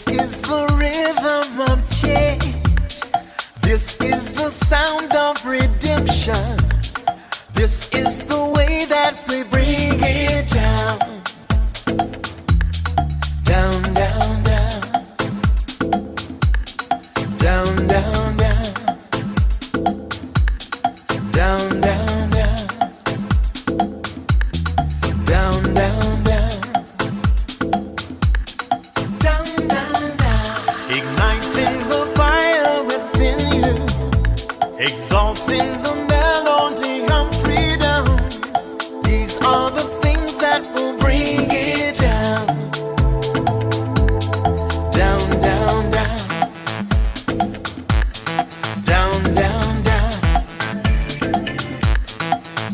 This is the rhythm of change. This is the sound of redemption. This is the way that we bring it down. Down, down, down. Down, down, down. Down, down, down. Down, down, down. Down, down, down. Igniting the fire within you. Exalting the melody of freedom. These are the things that will bring it down. Down, down, down. Down, down, down.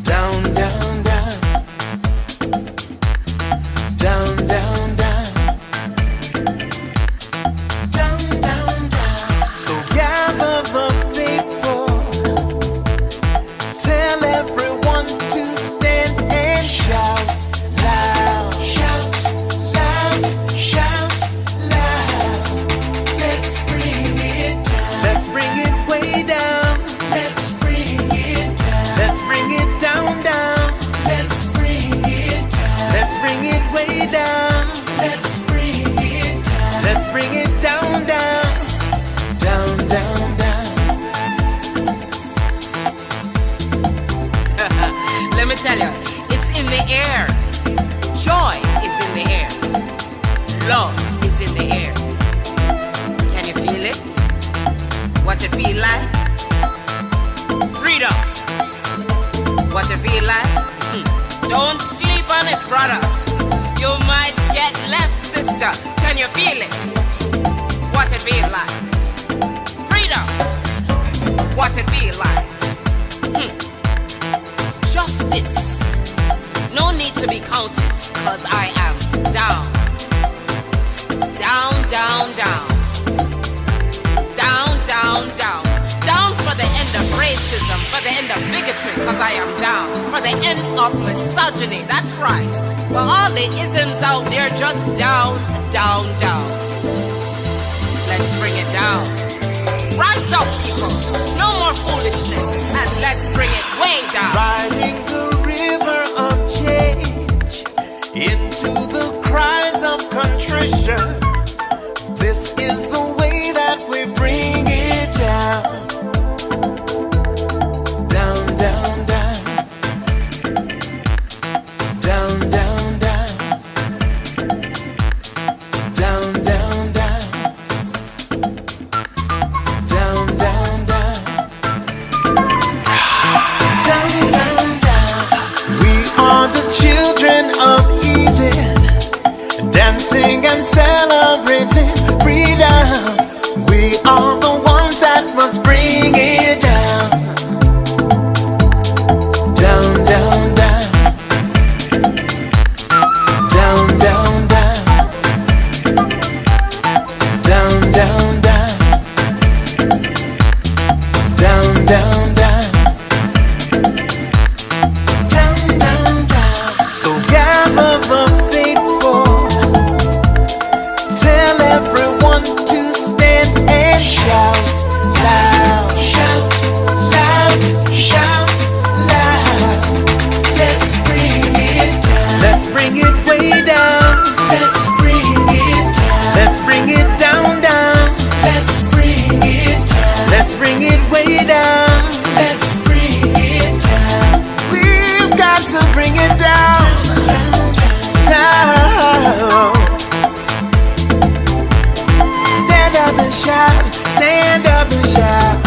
Down, down, down. Down, down, down. Down, down, down. So gather the faithful. Tell everyone to stand and shout loud. Shout loud. Shout loud. Let's bring it down. Let's bring it way down. Let's bring it down. Let's bring it down, down. Let's bring it down. Let's bring it way down. Let's bring it down. Let's bring it down, down. Down, down, down. Let me tell you, it's in the air. Joy is in the air. Love is in the air. Can you feel it? What it feel like? Freedom. What it feel like? Don't sleep on it, brother. You might get left, sister. Can you feel it? What it feel like? Freedom. What it feel like? Justice. No need to be counted, cause I am down. Down, down, down. Down, down, down. Down for the end of racism, for the end of bigotry, cause I am down. For the end of misogyny, that's right. For all the isms out there, just down, down, down. Let's bring it down. Rise up, people. No more foolishness, and let's bring it way down. Riding the river of change into the cries of contrition. This is the way that we bring it down. Down, down, down. Down, down, down. Down, down, down. Down, down, down. Down, down, down. We are the children of Eden, dancing and celebrating freedom. We are the ones that must bring it down. Down, down, down. Down, down, down. Down, down, down. Down, down, down. Down, down, down. So gather the faithful. Tell everyone to stand and shout loud. Shout loud. Shout loud. Let's bring it down. Let's bring it way down. Let's bring it down. Let's bring it down, down. Let's bring it down. Let's bring it way down. Let's bring it down. We've got to bring it down. Down. Stand up and shout. Stand up and shout.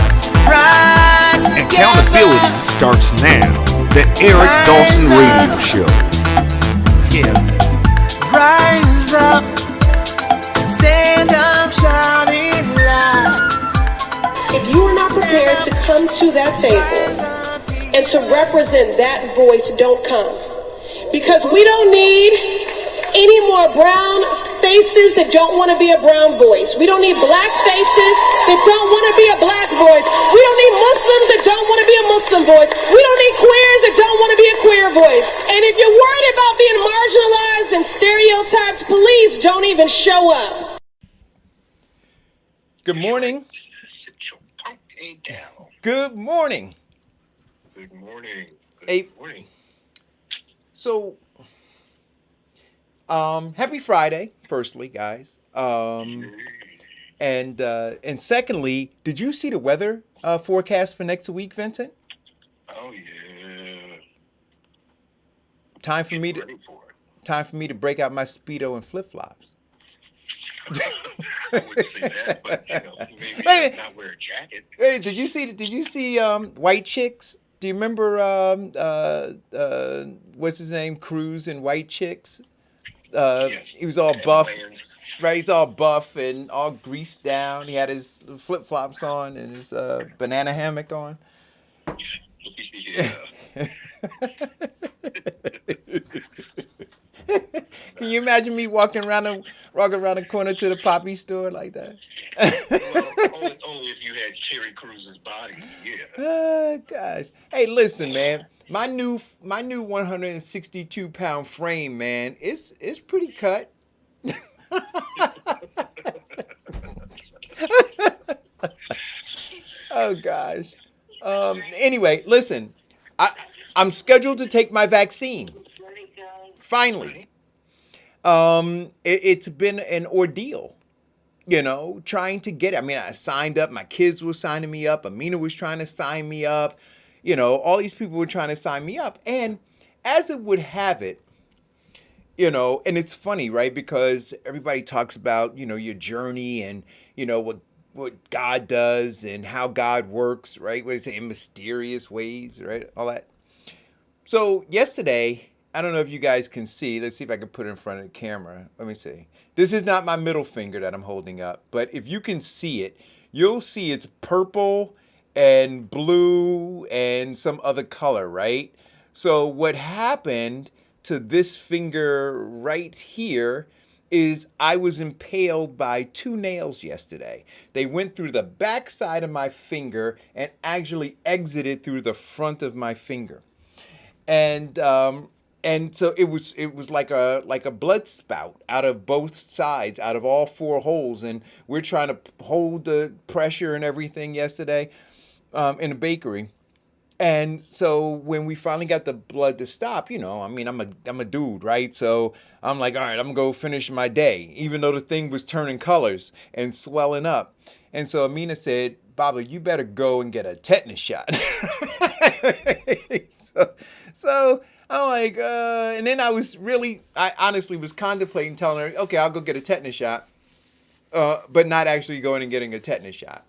Rise Accountability together. starts now. The Eric Dawson Radio Show. Yeah. Rise up. Stand up, shout it loud. If you are not prepared to come to that table and to represent that voice, don't come. Because we don't need any more brown faces that don't want to be a brown voice. We don't need black faces that don't want to be a black voice. We don't need Muslims that don't want to be a Muslim voice. We don't need queers that don't want to be a queer voice. And if you're worried about being marginalized and stereotyped, please don't even show up. Good morning. Sit your punk A down. Good morning. Good morning. Hey. Good morning. So, happy Friday, firstly, guys. And secondly, did you see the weather forecast for next week, Vincent? Oh yeah. Time for me Get to ready for it. time for me to break out my speedo and flip flops. I wouldn't say that, but maybe Hey, not wear a jacket. hey, did you see White Chicks? Do you remember what's his name, Cruz in White Chicks? Yes. He was all And buff, Wayans. right? He's all buff and all greased down. He had his flip flops on and his banana hammock on. Yeah. Can you imagine me walking around the corner to the poppy store like that? Well, only if you had Terry Cruz's body. Yeah. Gosh. Hey, listen, man. My new 162-pound frame, man, it's pretty cut. Oh gosh. Anyway, listen. I'm scheduled to take my vaccine. Finally. It's been an ordeal, trying to get it. I mean, I signed up. My kids were signing me up. Amina was trying to sign me up. All these people were trying to sign me up. And as it would have it, and it's funny, right? Because everybody talks about, your journey and, what God does and how God works, right? What they say in mysterious ways, right? All that. So yesterday, I don't know if you guys can see. Let's see if I can put it in front of the camera. Let me see. This is not my middle finger that I'm holding up, but if you can see it, you'll see it's purple and blue and some other color, right? So what happened to this finger right here is I was impaled by 2 nails yesterday. They went through the back side of my finger and actually exited through the front of my finger. And so it was like a blood spout out of both sides, out of all 4 holes, and we're trying to hold the pressure and everything yesterday in the bakery. And so when we finally got the blood to stop, I mean, I'm a dude, right? So I'm like, all right, I'm gonna go finish my day, even though the thing was turning colors and swelling up. And so Amina said, Baba, you better go and get a tetanus shot. so I'm like, and then I honestly was contemplating telling her, okay, I'll go get a tetanus shot, but not actually going and getting a tetanus shot.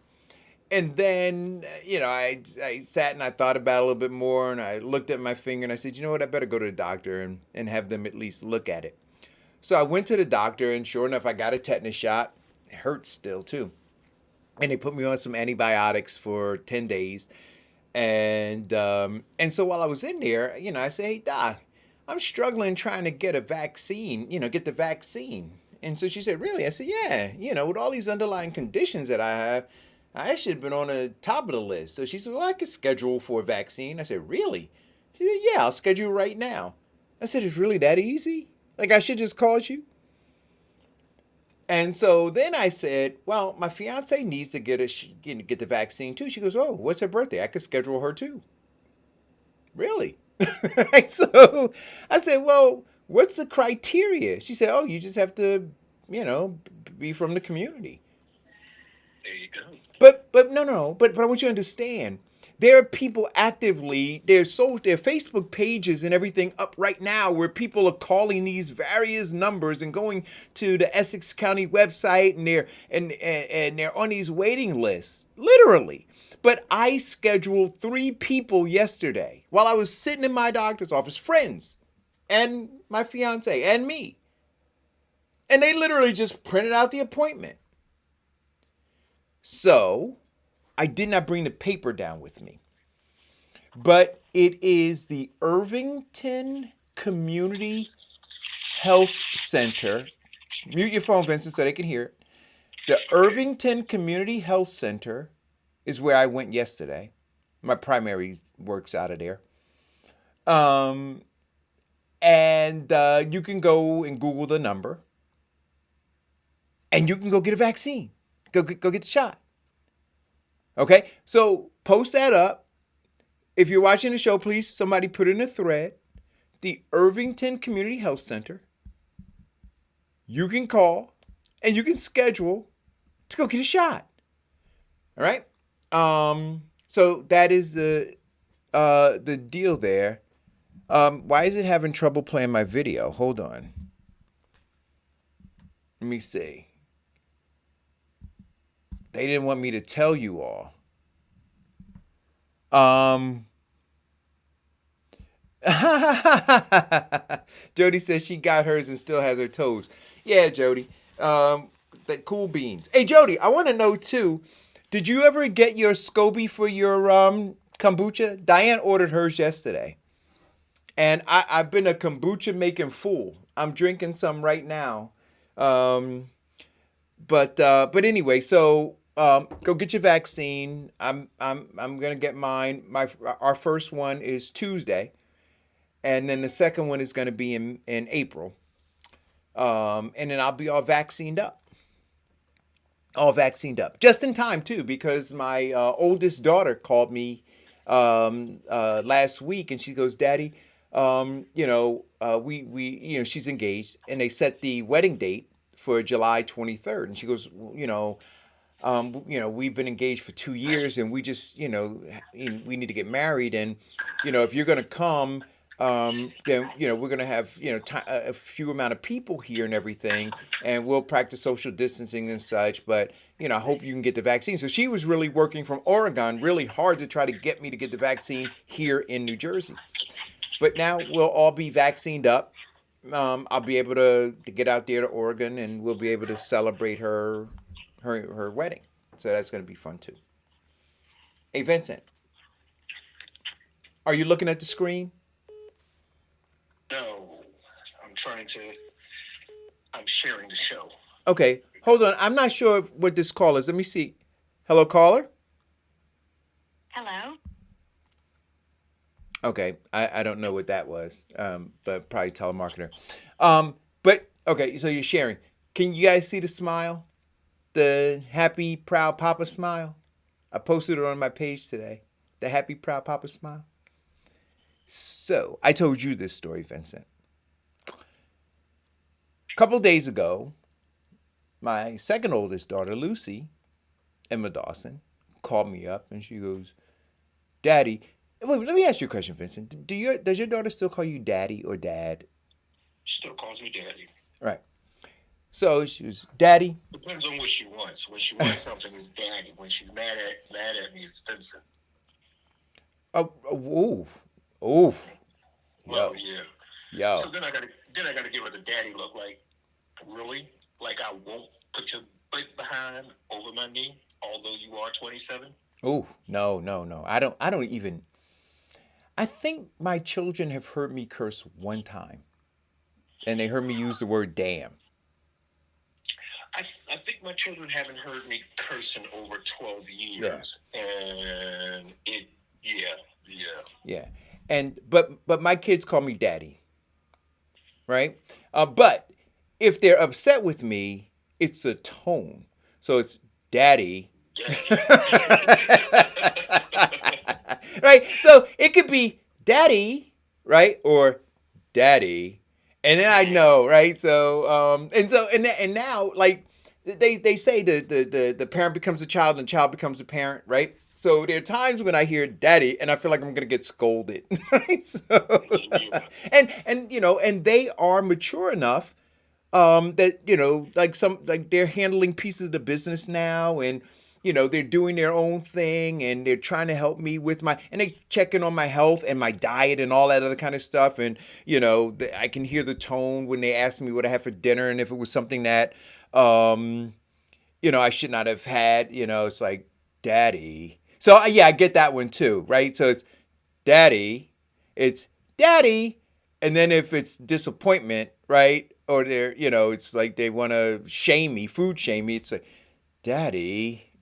And then, I sat and I thought about it a little bit more, and I looked at my finger and I said, you know what, I better go to the doctor and have them at least look at it. So I went to the doctor, and sure enough, I got a tetanus shot. It hurts still too. And they put me on some antibiotics for 10 days. And so while I was in there, I said, hey, Doc, I'm struggling trying to get a vaccine, get the vaccine. And so she said, really? I said, yeah, with all these underlying conditions that I have, I should have been on the top of the list. So she said, well, I could schedule for a vaccine. I said, really? She said, yeah, I'll schedule right now. I said, it's really that easy? Like I should just call you? And so then I said, well, my fiance needs to get the vaccine too. She goes, oh, what's her birthday? I could schedule her too. Really? So I said, well, what's the criteria? She said, oh, you just have to, be from the community. There you go. But no. But I want you to understand. There are people actively, their Facebook pages and everything up right now where people are calling these various numbers and going to the Essex County website and they're on these waiting lists, literally. But I scheduled 3 people yesterday while I was sitting in my doctor's office, friends, and my fiance and me. And they literally just printed out the appointment. So I did not bring the paper down with me, but it is the Irvington Community Health Center. Mute your phone, Vincent, so they can hear it. The Irvington Community Health Center is where I went yesterday. My primary works out of there. And you can go and Google the number, and you can go get a vaccine. Go get the shot. Okay, so post that up. If you're watching the show, please somebody put in a thread. The Irvington Community Health Center. You can call and you can schedule to go get a shot. All right. So that is the deal there. Why is it having trouble playing my video? Hold on. Let me see. They didn't want me to tell you all. Jody says she got hers and still has her toes. Yeah, Jody. The cool beans. Hey, Jody, I want to know too. Did you ever get your SCOBY for your kombucha? Diane ordered hers yesterday, and I've been a kombucha making fool. I'm drinking some right now. But anyway, so go get your vaccine. I'm gonna get mine. Our first one is Tuesday, and then the second one is gonna be in April. And then I'll be all vaccinated up. Just in time too, because my oldest daughter called me last week, and she goes, "Daddy, she's engaged, and they set the wedding date for July 23rd." And she goes, we've been engaged for 2 years, and we just, we need to get married, and if you're gonna come, then we're gonna have a few amount of people here and everything, and we'll practice social distancing and such. But I hope you can get the vaccine. So she was really working from Oregon really hard to try to get me to get the vaccine here in New Jersey. But now we'll all be vaccinated up. I'll be able to get out there to Oregon, and we'll be able to celebrate her wedding. So that's going to be fun too. Hey, Vincent, are you looking at the screen? No, I'm sharing the show. Okay, hold on. I'm not sure what this call is. Let me see. Hello, caller? Hello? Okay, I don't know what that was, but probably telemarketer. But, okay, so you're sharing. Can you guys see the smile? The happy, proud Papa smile? I posted it on my page today. The happy, proud Papa smile. So, I told you this story, Vincent. A couple days ago, my second oldest daughter, Lucy, Emma Dawson, called me up and she goes, "Daddy," wait, let me ask you a question, Vincent. Does your daughter still call you Daddy or Dad? She still calls me Daddy. Right. So she was, "Daddy." Depends on what she wants. When she wants something, it's Daddy. When she's mad at me, it's Vincent. Oh. Well, Yo. yeah. Yo. So then I gotta give her the daddy look. Like, really? Like, I won't put your butt behind over my knee, although you are 27. Oh, no. I don't even. I think my children have heard me curse one time, and they heard me use the word damn. I think my children haven't heard me curse in over 12 years, and Yeah. And but my kids call me Daddy, right? But if they're upset with me, it's a tone. So it's Daddy. Right? So it could be Daddy, right? Or Daddy. And then I know, right? So and now, like they say the parent becomes a child and the child becomes a parent, right? So there are times when I hear Daddy and I feel like I'm gonna get scolded. Right? So, and they are mature enough that like they're handling pieces of the business now, and they're doing their own thing, and they're trying to help me with and they checking on my health and my diet and all that other kind of stuff. And I can hear the tone when they ask me what I had for dinner, and if it was something that I should not have had. It's like, Daddy. So yeah, I get that one too, right? So it's Daddy, and then if it's disappointment, right? Or they're, it's like they want to shame me, food shame me. It's like, Daddy.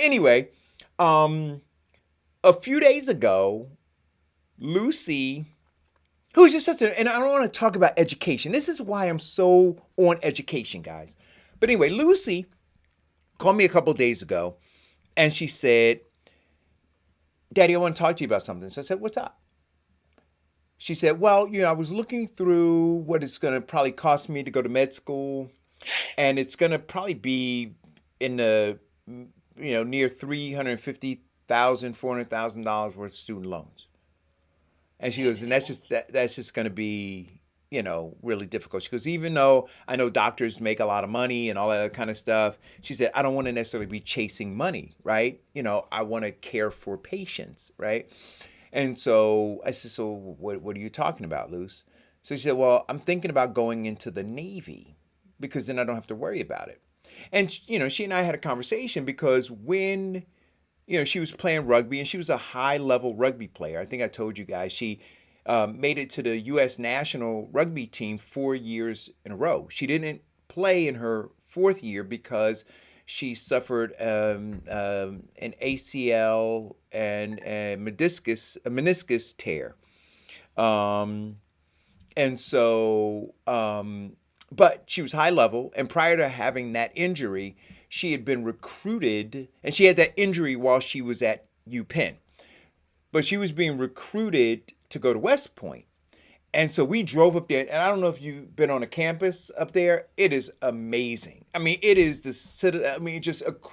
Anyway, a few days ago, Lucy, who's just such a, and I don't want to talk about education. This is why I'm so on education, guys. But anyway, Lucy called me a couple days ago and she said, Daddy, I want to talk to you about something. So I said, what's up? She said, well, I was looking through what it's going to probably cost me to go to med school, and it's going to probably be in the, near $350,000, $400,000 worth of student loans. And she goes, and that's just going to be, really difficult. She goes, even though I know doctors make a lot of money and all that other kind of stuff, she said, I don't want to necessarily be chasing money, right? I want to care for patients, right? And so I said, so what are you talking about, Luce? So she said, well, I'm thinking about going into the Navy because then I don't have to worry about it. And, she and I had a conversation because when, she was playing rugby and she was a high level rugby player. I think I told you guys she made it to the U.S. national rugby team 4 years in a row. She didn't play in her fourth year because she suffered an ACL and a meniscus tear. And so, but she was high level. And prior to having that injury, she had been recruited, and she had that injury while she was at UPenn. But she was being recruited to go to West Point. And so we drove up there, and I don't know if you've been on a campus up there. It is amazing. I mean, it is just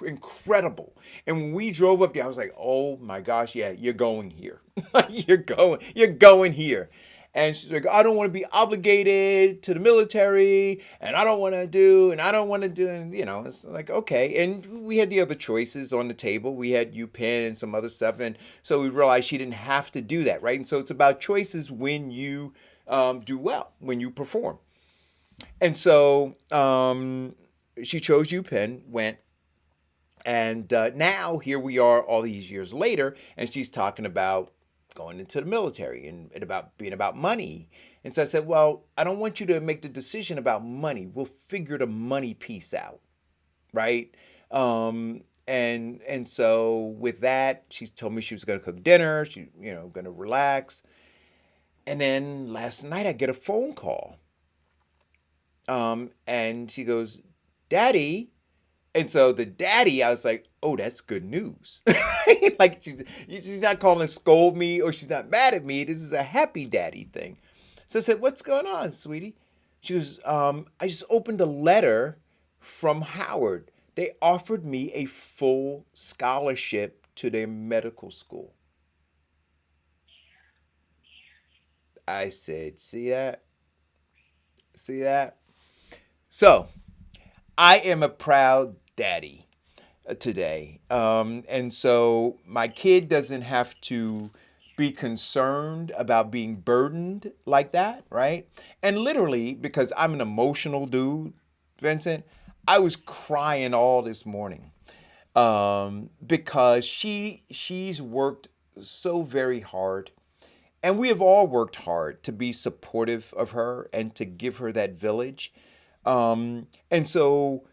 incredible. And when we drove up there, I was like, oh my gosh, yeah, you're going here. you're going here. And she's like, I don't want to be obligated to the military, and I don't want to do, and it's like, okay. And we had the other choices on the table. We had UPenn and some other stuff. And so we realized she didn't have to do that, right? And so it's about choices when you do well, when you perform. And so she chose UPenn, went, and now here we are all these years later, and she's talking about going into the military and about being about money. And so I said, well, I don't want you to make the decision about money. We'll figure the money piece out, right? And so with that, she told me she was going to cook dinner. She, going to relax. And then last night I get a phone call. And she goes, Daddy. And so the daddy, I was like, oh, that's good news. Like she's not calling to scold me or she's not mad at me. This is a happy daddy thing. So I said, what's going on, sweetie? She goes, I just opened a letter from Howard. They offered me a full scholarship to their medical school. I said, see that? See that? So I am a proud daddy today. And so my kid doesn't have to be concerned about being burdened like that, right? And literally, because I'm an emotional dude, Vincent, I was crying all this morning because she's worked so very hard. And we have all worked hard to be supportive of her and to give her that village. And so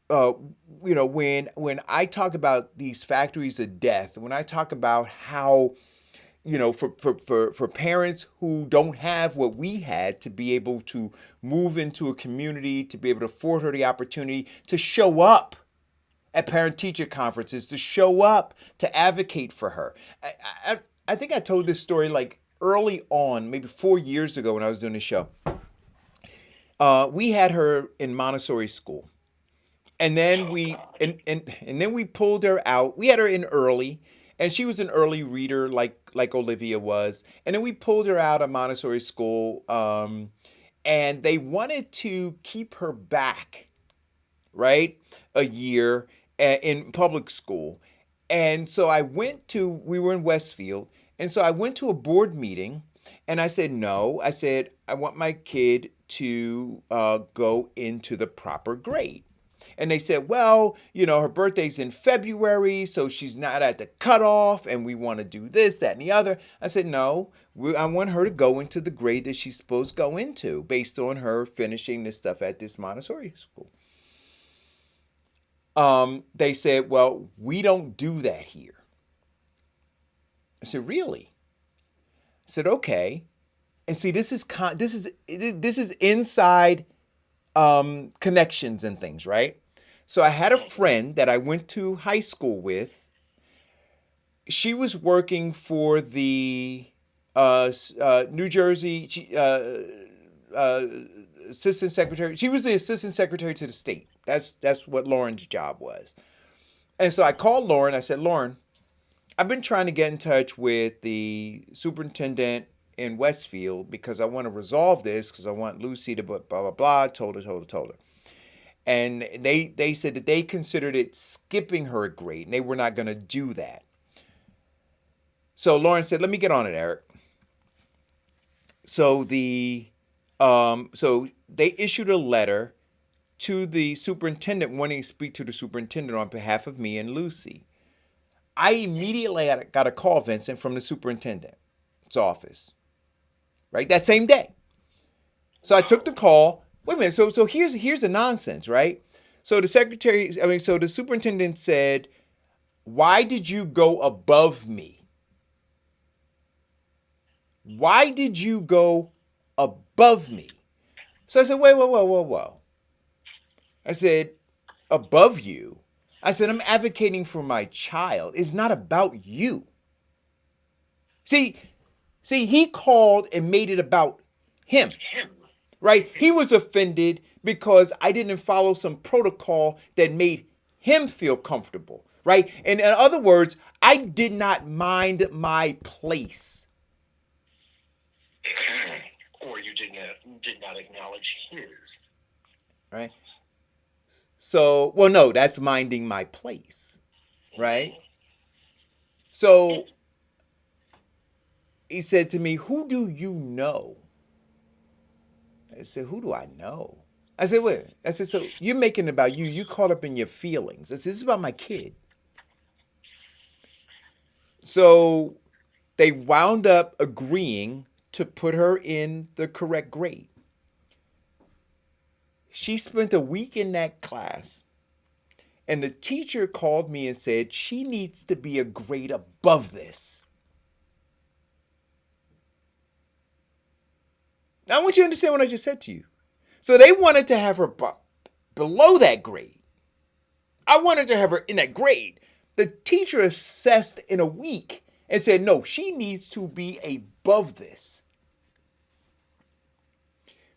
when I talk about these factories of death, when I talk about how, for parents who don't have what we had to be able to move into a community, to be able to afford her the opportunity to show up at parent-teacher conferences, to show up, to advocate for her. I think I told this story like early on, maybe 4 years ago when I was doing the show. We had her in Montessori school. And then and then we pulled her out. We had her in early, and she was an early reader like Olivia was. And then we pulled her out of Montessori school, and they wanted to keep her back, right, a year in public school. And so we were in Westfield, and so I went to a board meeting, and I said, no. I said, I want my kid to go into the proper grade. And they said, well, her birthday's in February, so she's not at the cutoff, and we want to do this, that, and the other. I said, no, I want her to go into the grade that she's supposed to go into based on her finishing this stuff at this Montessori school. They said, well, we don't do that here. I said, really? I said, okay. And see, this is inside connections and things, right? So I had a friend that I went to high school with. She was working for the New Jersey assistant secretary. She was the assistant secretary to the state. That's what Lauren's job was. And so I called Lauren. I said, Lauren, I've been trying to get in touch with the superintendent in Westfield because I want to resolve this because I want Lucy to blah, blah, blah. Told her. And they said that they considered it skipping her a grade and they were not going to do that. So Lauren said, let me get on it, Eric. So so they issued a letter to the superintendent wanting to speak to the superintendent on behalf of me and Lucy. I immediately got a call, Vincent, from the superintendent's office, right? That same day. So I took the call. Wait a minute. So here's the nonsense, right? So the superintendent said, why did you go above me? Why did you go above me? So I said, whoa. I said, above you? I said, I'm advocating for my child. It's not about you. See, he called and made it about him, right? He was offended because I didn't follow some protocol that made him feel comfortable, right? And in other words, I did not mind my place. Or you did not acknowledge his. Right? So, well, no, that's minding my place, right? So he said to me, who do you know? I said, who do I know? I said, wait. I said, so you're making it about you. You caught up in your feelings. I said, this is about my kid. So they wound up agreeing to put her in the correct grade. She spent a week in that class, and the teacher called me and said she needs to be a grade above this. Now, I want you to understand what I just said to you. So they wanted to have her below that grade. I wanted to have her in that grade. The teacher assessed in a week and said, no, she needs to be above this.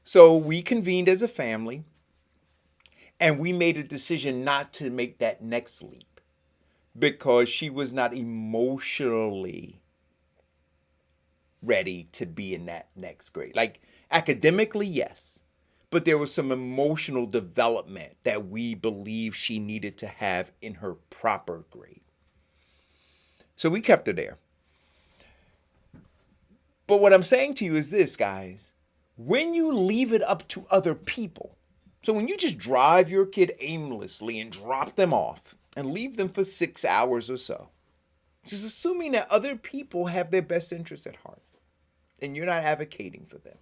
So we convened as a family and we made a decision not to make that next leap because she was not emotionally ready to be in that next grade. Like academically, yes, but there was some emotional development that we believe she needed to have in her proper grade. So we kept her there. But what I'm saying to you is this, guys. When you leave it up to other people, so when you just drive your kid aimlessly and drop them off and leave them for 6 hours or so, just assuming that other people have their best interests at heart and you're not advocating for them,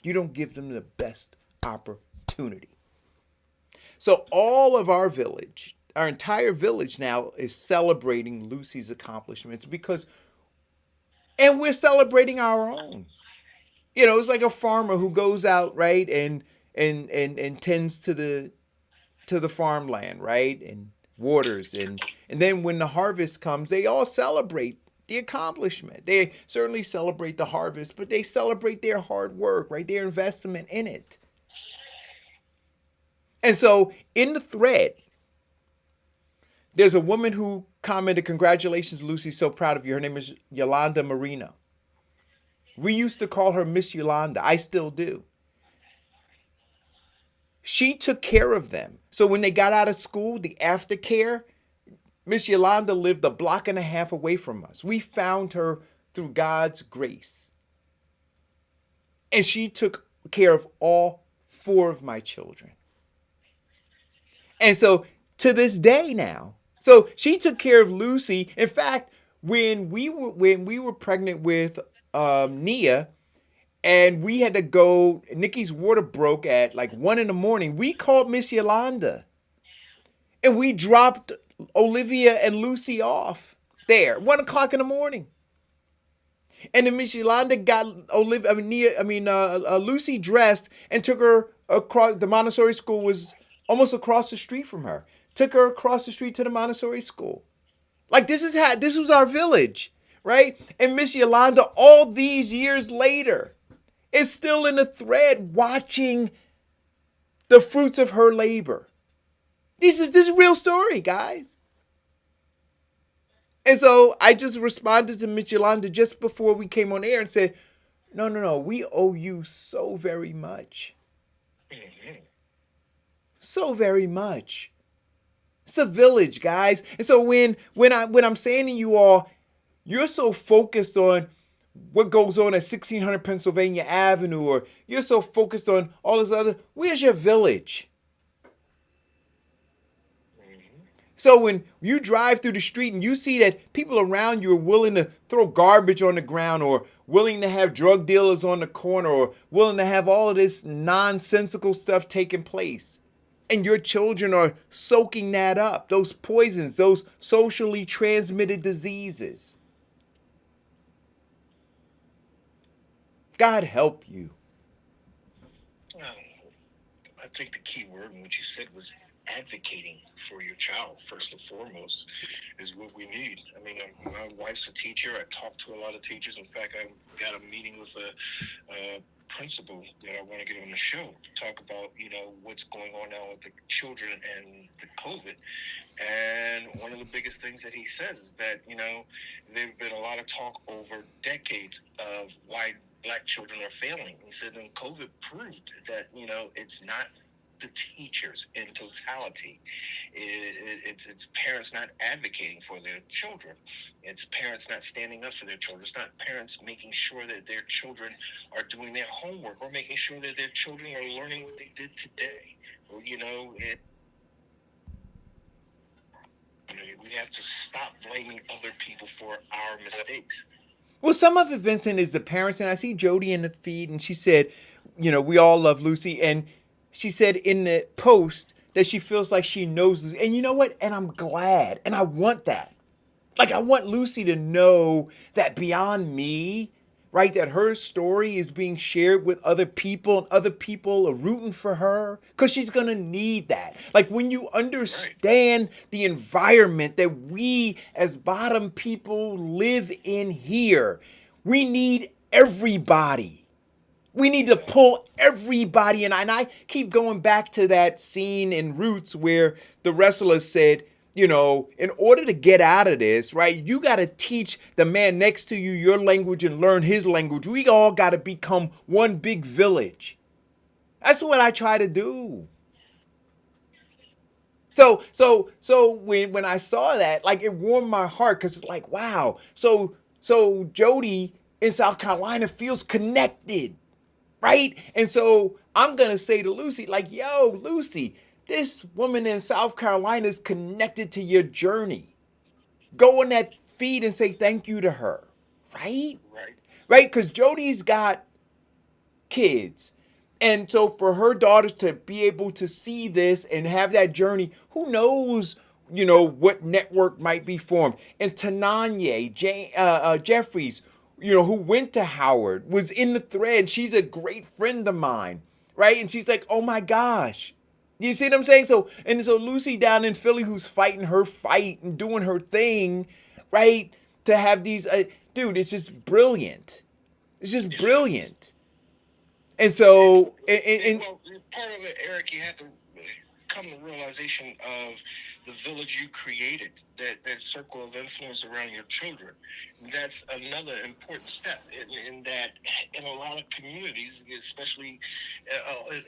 you don't give them the best opportunity. So all of our village, our entire village now is celebrating Lucy's accomplishments and we're celebrating our own. You know, it's like a farmer who goes out, right, and tends to the farmland, right, and waters, and then when the harvest comes, they all celebrate the accomplishment. They certainly celebrate the harvest, but they celebrate their hard work, right, their investment in it. And so in the thread, there's a woman who commented, congratulations, Lucy, so proud of you. Her name is Yolanda Marino. We used to call her Miss Yolanda. I still do. She took care of them. So when they got out of school, the aftercare, Miss Yolanda lived a block and a half away from us. We found her through God's grace. And she took care of all 4 of my children. And so to this day now, so she took care of Lucy. In fact, when we were pregnant with Nia, and we had to go, Nikki's water broke at like 1 a.m. We called Miss Yolanda and we dropped Olivia and Lucy off there, 1 o'clock in the morning. And then Miss Yolanda got Lucy dressed and took her across. The Montessori school was almost across the street from her. Took her across the street to the Montessori school. Like this was our village, right? And Miss Yolanda, all these years later, is still in the thread watching the fruits of her labor. This is a real story, guys. And so I just responded to Miss Yolanda just before we came on air and said, no, we owe you so very much. So very much. It's a village, guys. And so when I'm saying to you all, you're so focused on what goes on at 1600 Pennsylvania Avenue, or you're so focused on all this other, where's your village? So when you drive through the street and you see that people around you are willing to throw garbage on the ground, or willing to have drug dealers on the corner, or willing to have all of this nonsensical stuff taking place, and your children are soaking that up, those poisons, those socially transmitted diseases, God help you. I think the key word in what you said was advocating for your child. First and foremost is what we need. I mean, my wife's a teacher. I talk to a lot of teachers. In fact, I got a meeting with a principal that I want to get on the show to talk about, what's going on now with the children and the COVID. And one of the biggest things that he says is that, there've been a lot of talk over decades of why Black children are failing. He said, and COVID proved that, it's not the teachers in totality. It's parents not advocating for their children. It's parents not standing up for their children. It's not parents making sure that their children are doing their homework, or making sure that their children are learning what they did today. Or, we have to stop blaming other people for our mistakes. Well, some of it, Vincent, is the parents. And I see Jody in the feed, and she said, we all love Lucy. And she said in the post that she feels like she knows Lucy. And you know what? And I'm glad. And I want that. Like, I want Lucy to know that beyond me, right, that her story is being shared with other people, and other people are rooting for her, because she's going to need that. Like, when you understand the environment that we as bottom people live in here, we need everybody. We need to pull everybody in. And I keep going back to that scene in Roots where the wrestler said, in order to get out of this, right, you got to teach the man next to you your language and learn his language. We all got to become one big village. That's what I try to do. So when I saw that, like, it warmed my heart, because it's like, wow. So Jody in South Carolina feels connected. Right? And so I'm going to say to Lucy, like, yo, Lucy, this woman in South Carolina is connected to your journey. Go on that feed and say thank you to her. Right? Right? Because Jody's got kids. And so for her daughters to be able to see this and have that journey, who knows, what network might be formed. And Tananya, Jeffries, who went to Howard, was in the thread. She's a great friend of mine, right? And she's like, oh my gosh. You see what I'm saying? So Lucy down in Philly, who's fighting her fight and doing her thing, right? To have these, dude, it's just brilliant. It's just brilliant. And so, well, part of it, Eric, you have to come to the realization of the village you created, that circle of influence around your children. That's another important step in that in a lot of communities, especially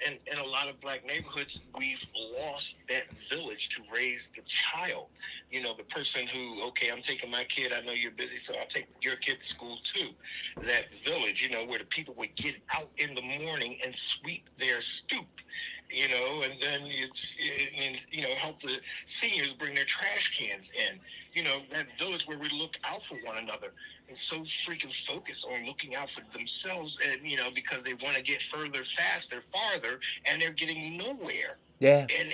in a lot of Black neighborhoods, we've lost that village to raise the child. The person who, okay, I'm taking my kid, I know you're busy, so I'll take your kid to school too. That village, where the people would get out in the morning and sweep their stoop, and then help the seniors bring their trash cans in. That village where we look out for one another, and so freaking focused on looking out for themselves, and because they want to get further, faster, farther, and they're getting nowhere. Yeah. And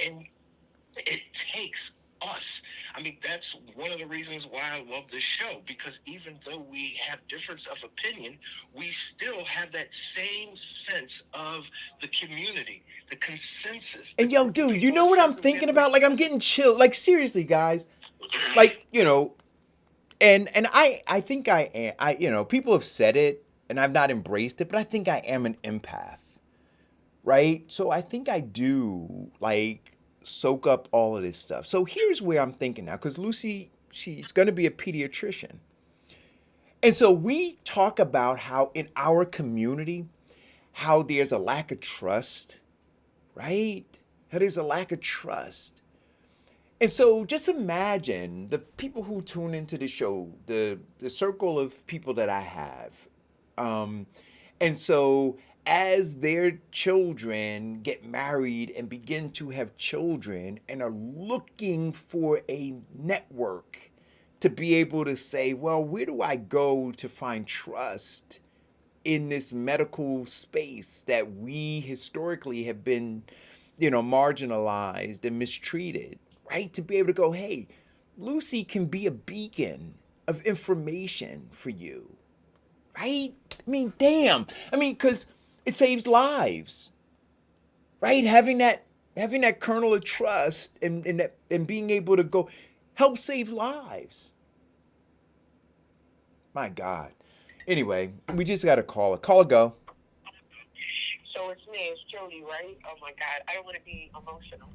it takes us. I mean, that's one of the reasons why I love this show, because even though we have difference of opinion, we still have that same sense of the community, the consensus. And yo, dude, you know what I'm thinking about? Like, I'm getting chill. Like, seriously, guys. Like, and I think I am. People have said it, and I've not embraced it, but I think I am an empath, right? So I think I do like soak up all of this stuff. So here's where I'm thinking now, because Lucy, she's going to be a pediatrician, and so we talk about how in our community, how there's a lack of trust, right? How there's a lack of trust. And so just imagine the people who tune into the show, the circle of people that I have. Um, and so as their children get married and begin to have children and are looking for a network to be able to say, well, where do I go to find trust in this medical space that we historically have been, marginalized and mistreated, right? To be able to go, hey, Lucy can be a beacon of information for you, right? I mean, damn. I mean, because it saves lives, right? Having that kernel of trust and being able to go help save lives. My God. Anyway, we just got to call it. Call it, go. So it's me, it's Jody, right? Oh my God, I don't want to be emotional.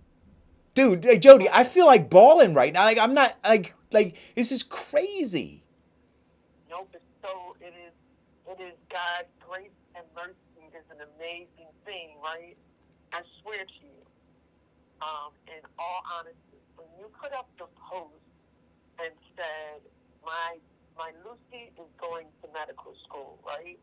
Dude, hey, Jody, I feel like balling right now. Like I'm not like this is crazy. Nope, it is God's grace and mercy is an amazing thing, right? I swear to you, in all honesty, when you put up the post and said, my Lucy is going to medical school, right?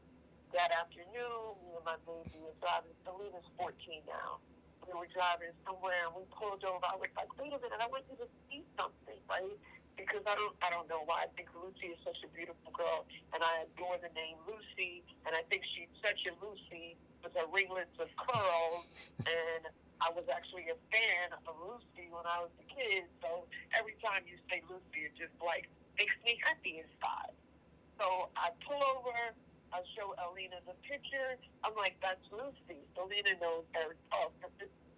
That afternoon, me and my baby were driving. Selena's 14 now. We were driving somewhere and we pulled over. I was like, wait a minute, I want you to see something, right? Because I don't know why. I think Lucy is such a beautiful girl, and I adore the name Lucy, and I think she's such a Lucy with her ringlets of curls, and I was actually a fan of Lucy when I was a kid, so every time you say Lucy, it just like makes me happy inside. So I pull over, I show Alina the picture. I'm like, that's Lucy. Alina knows Eric Dawson.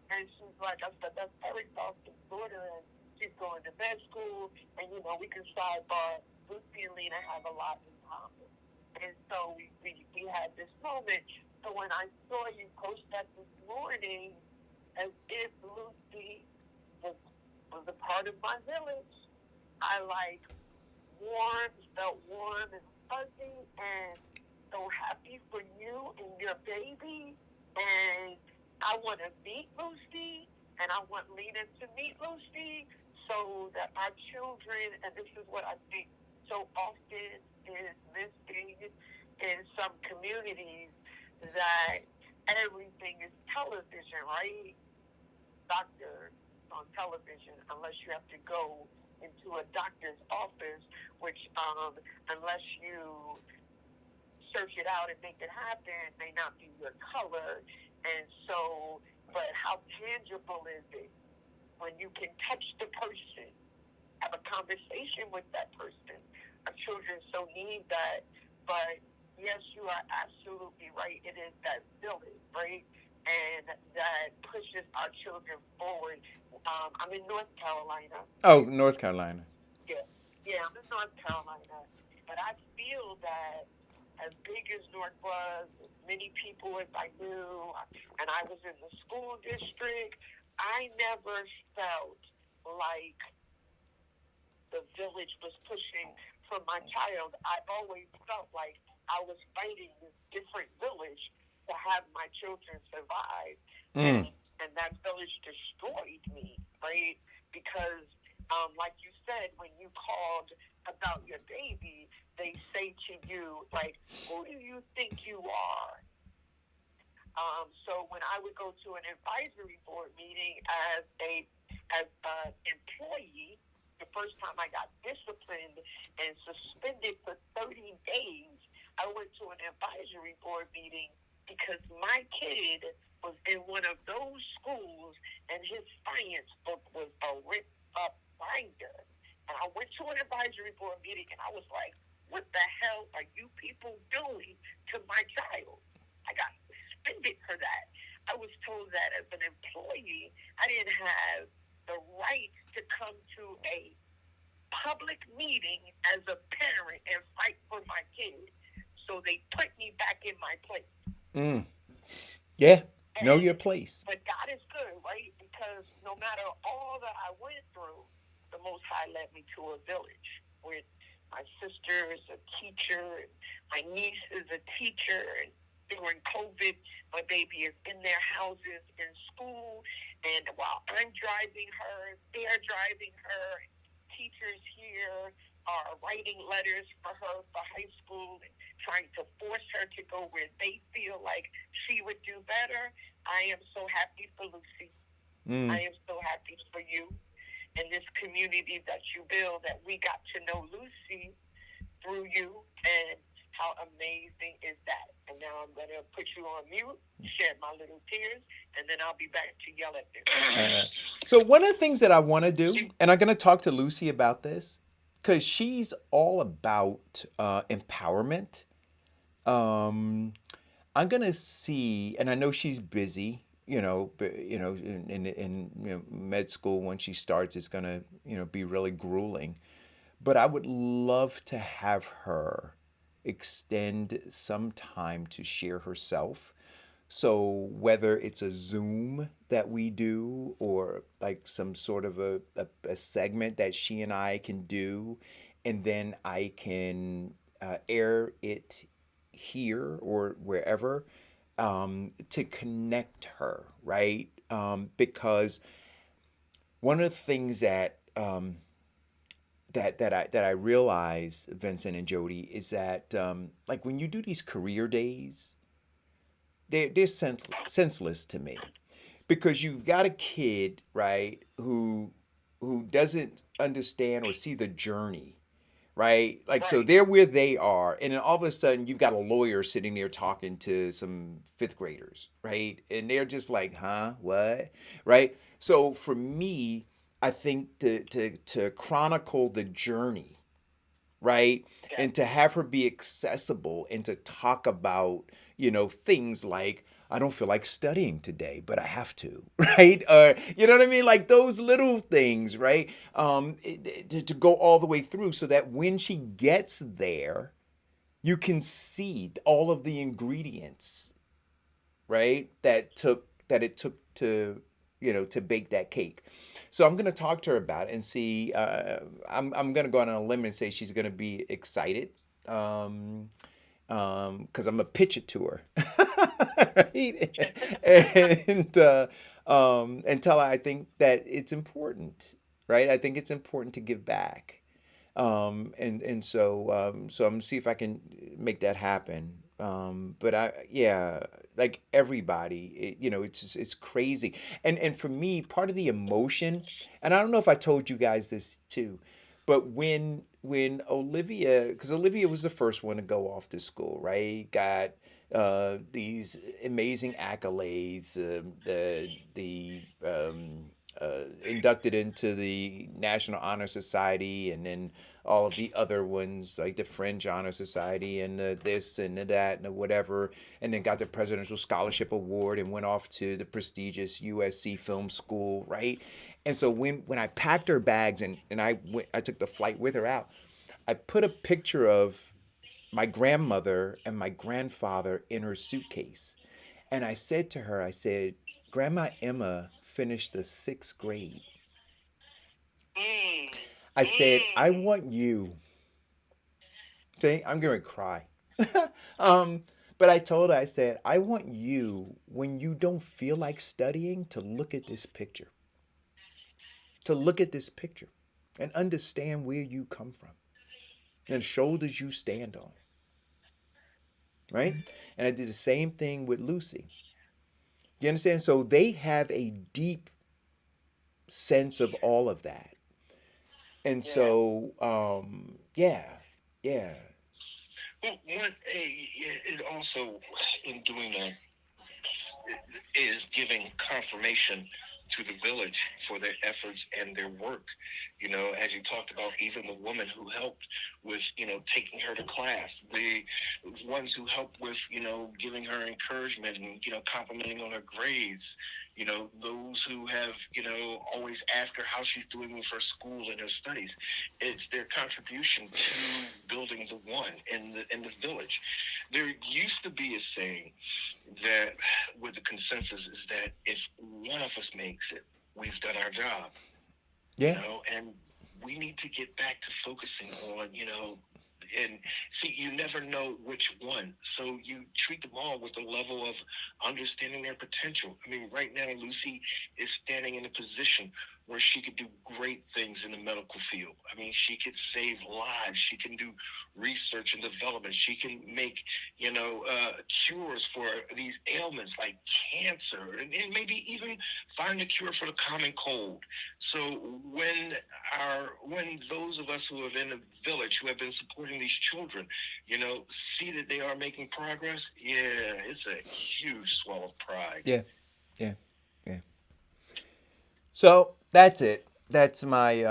And she's like, I said, that's Eric Dawson's daughter, and she's going to med school. And, we can sidebar. Lucy and Lena have a lot in common. And so we had this moment. So when I saw you post that this morning, as if Lucy was a part of my village, I felt warm and fuzzy and so happy for you and your baby, and I want to meet Lucy, and I want Lena to meet Lucy, so that our children, and this is what I think so often is missing in some communities, that everything is television, right? Doctors on television, unless you have to go into a doctor's office, which unless you search it out and make it happen, may not be your color. And so, but how tangible is it when you can touch the person, have a conversation with that person? Our children so need that. But yes, you are absolutely right. It is that village, right? And that pushes our children forward. I'm in North Carolina. Oh, North Carolina. Yeah, I'm in North Carolina. But I feel that as big as North was, as many people as I knew, and I was in the school district, I never felt like the village was pushing for my child. I always felt like I was fighting this different village to have my children survive. And that village destroyed me, right? Because, like you said, when you called about your baby, they say to you, like, who do you think you are? So when I would go to an advisory board meeting as an employee, the first time I got disciplined and suspended for 30 days, I went to an advisory board meeting because my kid was in one of those schools and his science book was a ripped up binder. And I went to an advisory board meeting and I was like, what the hell are you people doing to my child? I got suspended for that. I was told that as an employee, I didn't have the right to come to a public meeting as a parent and fight for my kid. So they put me back in my place. Mm. Yeah. Know And, your place. but God is good, right? Because no matter all that I went through, the Most High led me to a village with my sister is a teacher, and my niece is a teacher, and during COVID, my baby is in their houses in school, and while I'm driving her, they're driving her. Teachers here are writing letters for her for high school and trying to force her to go where they feel like she would do better. I am so happy for Lucy. I am so happy for you and this community that you build, that we got to know Lucy through you, and how amazing is that? And now I'm going to put you on mute, shed my little tears, and then I'll be back to yell at them. So one of the things that I want to do, and I'm going to talk to Lucy about this, because she's all about empowerment. I'm gonna see, and I know she's busy. In med school when she starts, it's gonna be really grueling. But I would love to have her extend some time to share herself. So whether it's a Zoom that we do or like some sort of a segment that she and I can do, and then I can air it here or wherever to connect her, right? Because one of the things that I realize, Vincent and Jody, is that like when you do these career days, they're senseless to me because you've got a kid, right, who doesn't understand or see the journey, right? Like, so Right. they're where they are, and then all of a sudden you've got a lawyer sitting there talking to some fifth graders, right? And they're just like, huh, what, right? So for me, I think to chronicle the journey, right? Yeah. And to have her be accessible and to talk about, things like, I don't feel like studying today, but I have to, right? You know what I mean? Like those little things, right? To go all the way through so that when she gets there, you can see all of the ingredients, right? That it took to bake that cake. So I'm gonna talk to her about it and see. I'm gonna go on a limb and say she's gonna be excited. Because I'm gonna pitch it to her, right? And tell her I think that it's important, right? I think it's important to give back. So I'm gonna see if I can make that happen. But yeah, like everybody, it's crazy. And for me, part of the emotion, and I don't know if I told you guys this too, but when Olivia, because Olivia was the first one to go off to school, right? Got these amazing accolades, inducted into the National Honor Society, and then all of the other ones like the French Honor Society and the this and the that and the whatever, and then got the Presidential Scholarship Award and went off to the prestigious USC Film School, right? And so when I packed her bags and I took the flight with her out, I put a picture of my grandmother and my grandfather in her suitcase. And I said to her, I said, Grandma Emma finished the sixth grade. Mm. I said, I Mm. want you. See, I'm going to cry. um, but I told her, I said, I want you, when you don't feel like studying, to look at this picture. To look at this picture and understand where you come from and the shoulders you stand on. Right? And I did the same thing with Lucy. You understand? So they have a deep sense of all of that. And Yeah. so, yeah, yeah. Well, it also, in doing that, is giving confirmation to the village for their efforts and their work. As you talked about, even the woman who helped with, taking her to class, the ones who helped with, giving her encouragement and, complimenting on her grades, those who have, always ask her how she's doing with her school and her studies. It's their contribution to building the one in the village. There used to be a saying that with the consensus is that if one of us makes it, we've done our job. Yeah. And we need to get back to focusing on, and see, you never know which one. So you treat them all with a level of understanding their potential. I mean, right now, Lucy is standing in a position where she could do great things in the medical field. I mean, she could save lives. She can do research and development. She can make, cures for these ailments like cancer, and maybe even find a cure for the common cold. So when those of us who have in the village who have been supporting these children, see that they are making progress, yeah, it's a huge swell of pride. Yeah. Yeah. Yeah. So that's it. That's my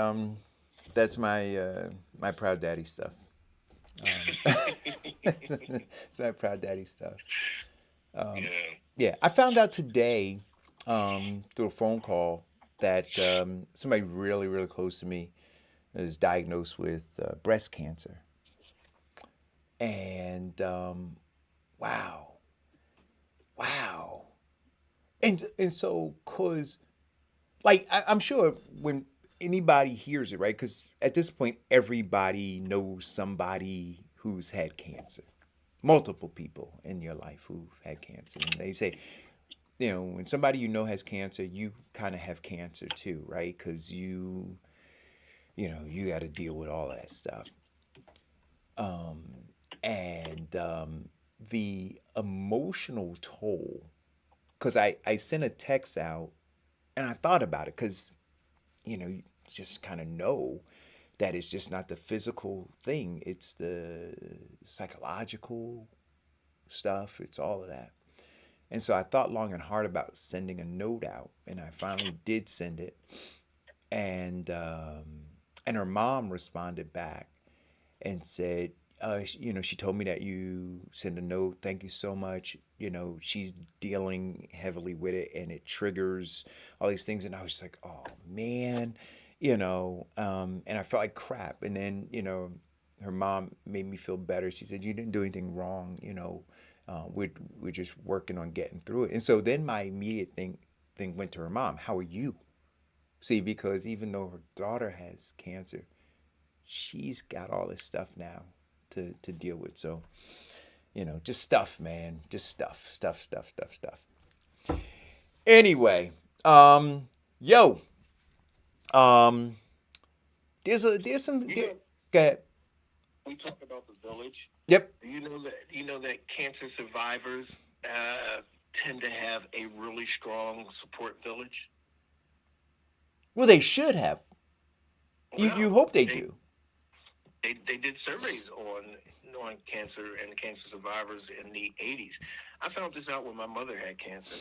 proud daddy stuff. It's my proud daddy stuff. Yeah. Yeah, I found out today through a phone call that somebody really, really close to me is diagnosed with breast cancer. And wow, wow. And so, cause like I'm sure when anybody hears it, right? Because at this point, everybody knows somebody who's had cancer. Multiple people in your life who've had cancer, and they say, when somebody has cancer, you kind of have cancer too, right? Because you got to deal with all of that stuff. And the emotional toll, because I sent a text out and I thought about it because, you just kind of know that it's just not the physical thing, it's the psychological stuff, it's all of that. And so I thought long and hard about sending a note out, and I finally did send it. And her mom responded back and said, she told me that you sent a note. Thank you so much. She's dealing heavily with it, and it triggers all these things. And I was just like, oh man, and I felt like crap. And then, her mom made me feel better. She said, you didn't do anything wrong. We're just working on getting through it. And so then my immediate thing went to her mom. How are you? See, because even though her daughter has cancer, she's got all this stuff now to deal with. So, just stuff, man. Just stuff. Anyway, yo, there's some. Go ahead. We talk about the village. Yep. Do you know that cancer survivors tend to have a really strong support village? Well, they should have. You Well, hope they they do. they did surveys on cancer and cancer survivors in the 80s. I found this out when my mother had cancer.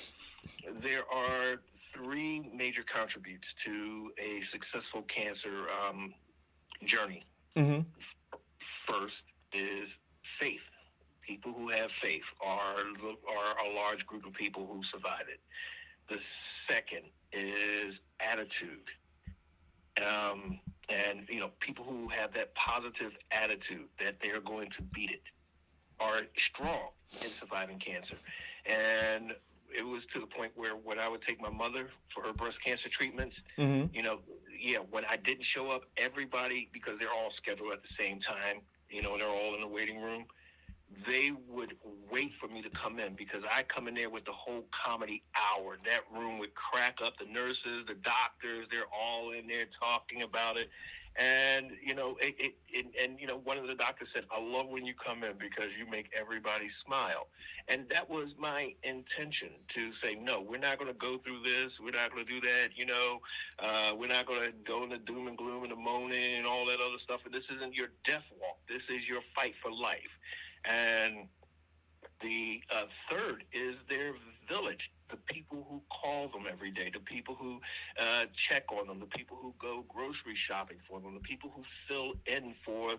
There are three major contributes to a successful cancer journey. Mm-hmm. First is faith. People who have faith are a large group of people who survive it. The second is attitude. And people who have that positive attitude that they're going to beat it are strong in surviving cancer. And it was to the point where when I would take my mother for her breast cancer treatments, Mm-hmm. when I didn't show up, everybody, because they're all scheduled at the same time, they're all in the waiting room, they would wait for me to come in because I come in there with the whole comedy hour. That room would crack up. The nurses, the doctors, they're all in there talking about it. And, one of the doctors said, I love when you come in because you make everybody smile. And that was my intention to say, no, we're not going to go through this. We're not going to do that. We're not going to go into doom and gloom and the moaning and all that other stuff. And this isn't your death walk. This is your fight for life. And the third is their village, the people who call them every day, the people who check on them, the people who go grocery shopping for them, the people who fill in for,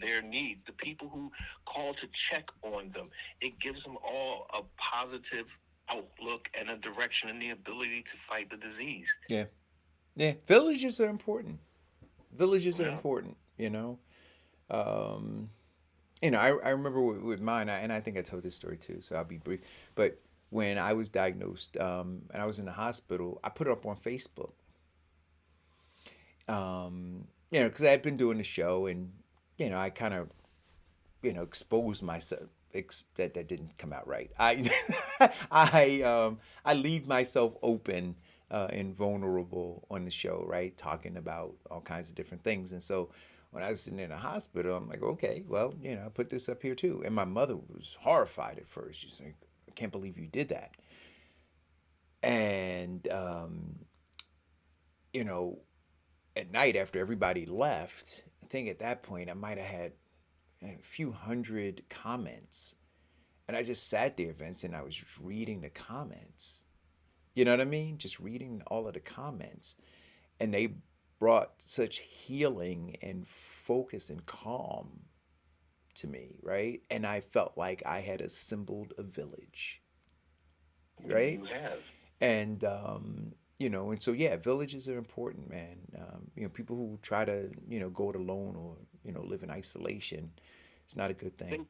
their needs, the people who call to check on them. It gives them all a positive outlook and a direction and the ability to fight the disease. Yeah. Yeah. Villages are important. Villages are Yeah. important, you know. Um, I remember with mine, and I think I told this story too, so I'll be brief. But when I was diagnosed, and I was in the hospital, I put it up on Facebook. Because I had been doing the show, and I kind of, exposed myself. That didn't come out right. I leave myself open and vulnerable on the show, right? Talking about all kinds of different things, and so when I was sitting in a hospital, I'm like, okay, well, I put this up here too. And my mother was horrified at first. She's like, I can't believe you did that. And you know, at night after everybody left, I think at that point I might have had a few hundred comments. And I just sat there, Vince, and I was just reading the comments. You know what I mean? Just reading all of the comments. And they brought such healing and focus and calm to me, right? And I felt like I had assembled a village, right? You have. And and so yeah, villages are important, man. People who try to go it alone or live in isolation, it's not a good thing.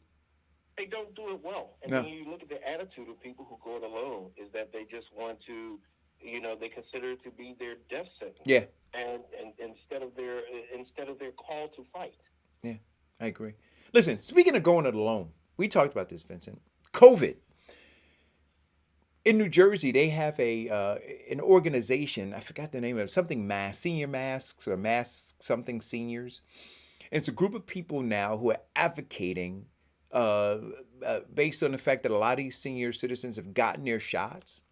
They don't do it well. And No. when you look at the attitude of people who go it alone, is that they just want to, they consider it to be their death sentence. Yeah, And instead of their call to fight. yeah, I agree. Listen, speaking of going it alone, we talked about this, Vincent. COVID. In New Jersey, they have an organization. I forgot the name of it. Something Senior Masks or Masks something Seniors. And it's a group of people now who are advocating, based on the fact that a lot of these senior citizens have gotten their shots,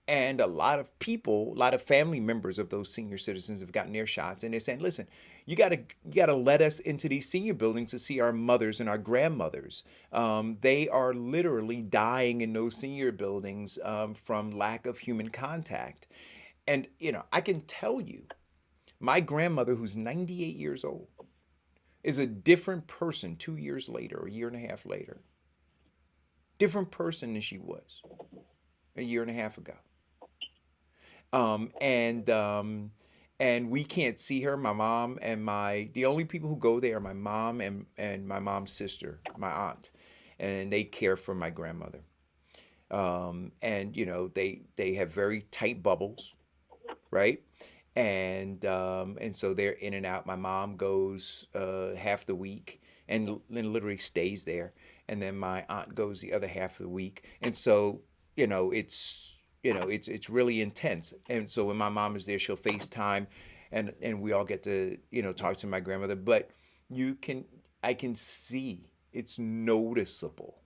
and a lot of family members of those senior citizens have gotten their shots, and they're saying, listen, you gotta let us into these senior buildings to see our mothers and our grandmothers. They are literally dying in those senior buildings from lack of human contact. And I can tell you, my grandmother, who's 98 years old, is a different person 2 years later, or a year and a half later. Different person than she was a year and a half ago. And we can't see her. My mom and the only people who go there are my mom and my mom's sister, my aunt, and they care for my grandmother. And they have very tight bubbles, right? And so they're in and out. My mom goes half the week and literally stays there, and then my aunt goes the other half of the week. And so it's really intense. And so when my mom is there, she'll FaceTime, and we all get to talk to my grandmother. But I can see it's noticeable,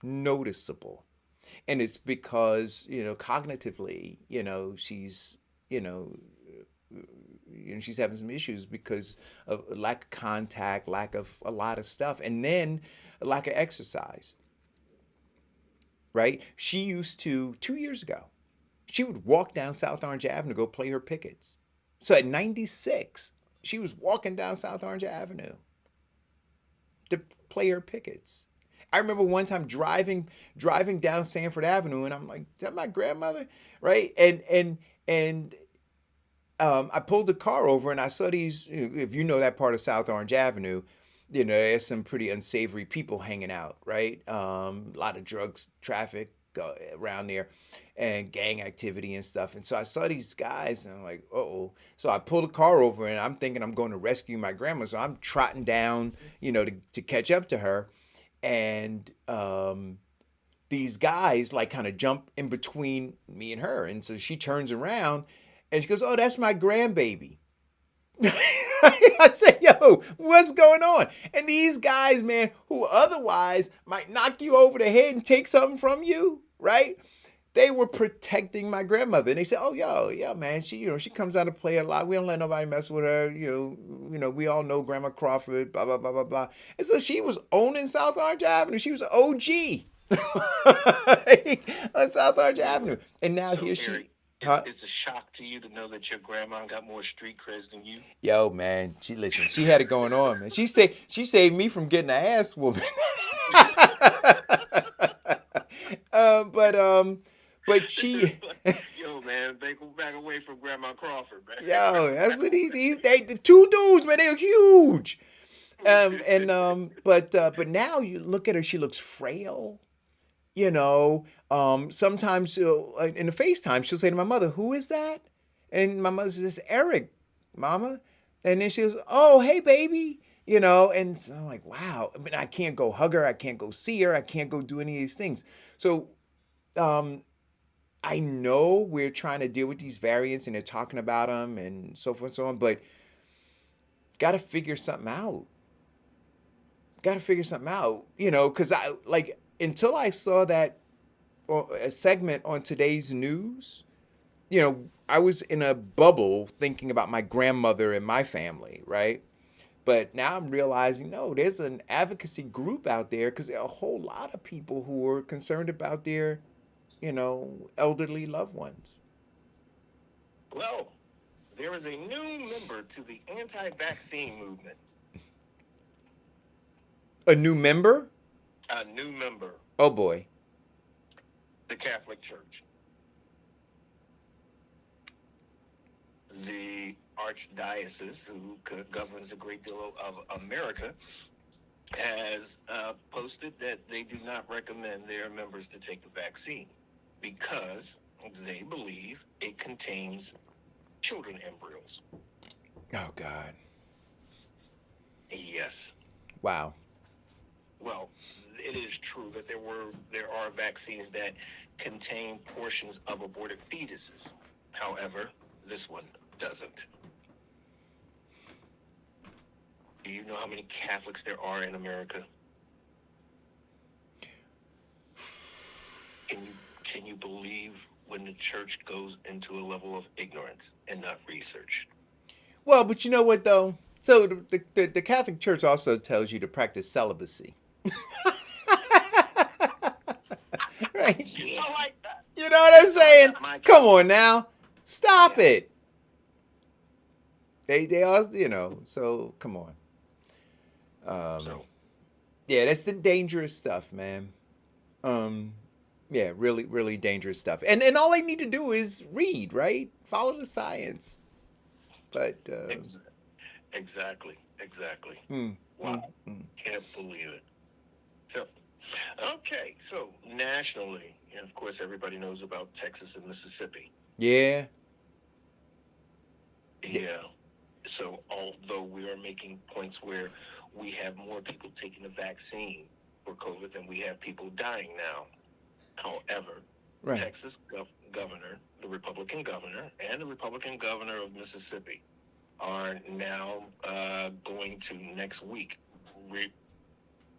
and it's because cognitively she's she's having some issues because of lack of contact, lack of a lot of stuff, and then a lack of exercise. Right? She used to, 2 years ago, she would walk down South Orange Avenue to go play her pickets. So at 96, she was walking down South Orange Avenue to play her pickets. I remember one time driving down Sanford Avenue, and I'm like, is that my grandmother? Right? And I pulled the car over, and I saw these, if you know that part of South Orange Avenue, there's some pretty unsavory people hanging out, right? A lot of drugs, traffic around there, and gang activity and stuff. And so I saw these guys, and I'm like, uh-oh. So I pulled the car over, and I'm thinking I'm going to rescue my grandma. So I'm trotting down, to catch up to her. And these guys like kind of jump in between me and her. And so she turns around, and she goes, oh, that's my grandbaby. I say, yo, what's going on? And these guys, man, who otherwise might knock you over the head and take something from you, right? They were protecting my grandmother. And they said, oh, yeah, man, she comes out to play a lot. We don't let nobody mess with her. We all know Grandma Crawford, blah, blah, blah, blah, blah. And so she was owning South Orange Avenue. She was an OG. on South Orange Avenue. And now So, here she, Barry, huh? it's a shock to you to know that your grandma got more street creds than you. Yo, man, she had it going on, man. She saved me from getting an ass whooping. But but she, Yo, man, they go back away from Grandma Crawford, man. yo, that's what the two dudes, man, they're huge. But now you look at her, she looks frail. You know, sometimes in the FaceTime, she'll say to my mother, "Who is that?" And my mother says, "Eric, Mama." And then she goes, "Oh, hey, baby." You know, and so I'm like, wow. I mean, I can't go hug her. I can't go see her. I can't go do any of these things. So, um, I know we're trying to deal with these variants and they're talking about them and so forth and so on, but got to figure something out. Got to figure something out, you know, because I like until I saw that a segment on today's news, you know, I was in a bubble thinking about my grandmother and my family, right? But now I'm realizing, no, there's an advocacy group out there because there are a whole lot of people who are concerned about their, you know, elderly loved ones. Well, there is a new member to the anti-vaccine movement. A new member? A new member, Oh boy. the Catholic Church. The Archdiocese, who governs a great deal of America, has posted that they do not recommend their members to take the vaccine because they believe it contains children embryos. Oh God. Yes. Wow. Well, it is true that there are vaccines that contain portions of aborted fetuses. However, this one doesn't. Do you know how many Catholics there are in America? Can you believe when the church goes into a level of ignorance and not research? Well, but you know what though? So the Catholic Church also tells you to practice celibacy. Right? I like that. You know what I'm saying? My Come on now. Stop it. They also, you know, so come on. So, Yeah, that's the dangerous stuff, man. Um, yeah, really, really dangerous stuff. And all I need to do is read, right? Follow the science. But ex- exactly. mm, Wow. mm. Can't believe it. So, okay. So, nationally, and of course, everybody knows about Texas and Mississippi. Yeah. Yeah. So, although we are making points where we have more people taking the vaccine for COVID than we have people dying now. However, Right. Texas governor, the Republican governor, and the Republican governor of Mississippi are now going to next week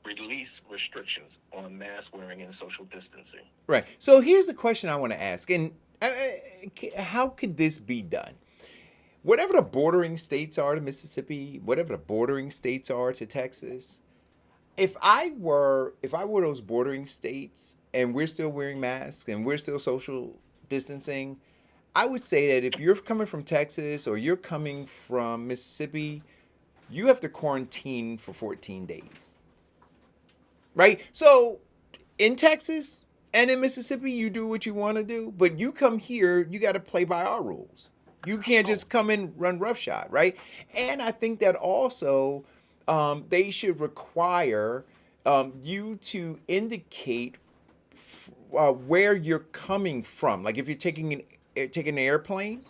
release restrictions on mask wearing and social distancing. Right. So here's the question I want to ask, and how could this be done? Whatever the bordering states are to Mississippi, whatever the bordering states are to Texas, if I were those bordering states and we're still wearing masks and we're still social distancing, I would say that if you're coming from Texas or you're coming from Mississippi, you have to quarantine for 14 days. Right? So in Texas and in Mississippi, you do what you want to do, but you come here, you got to play by our rules. You can't just come and run roughshod, right? And I think that also they should require you to indicate where you're coming from. Like if you're taking an airplane,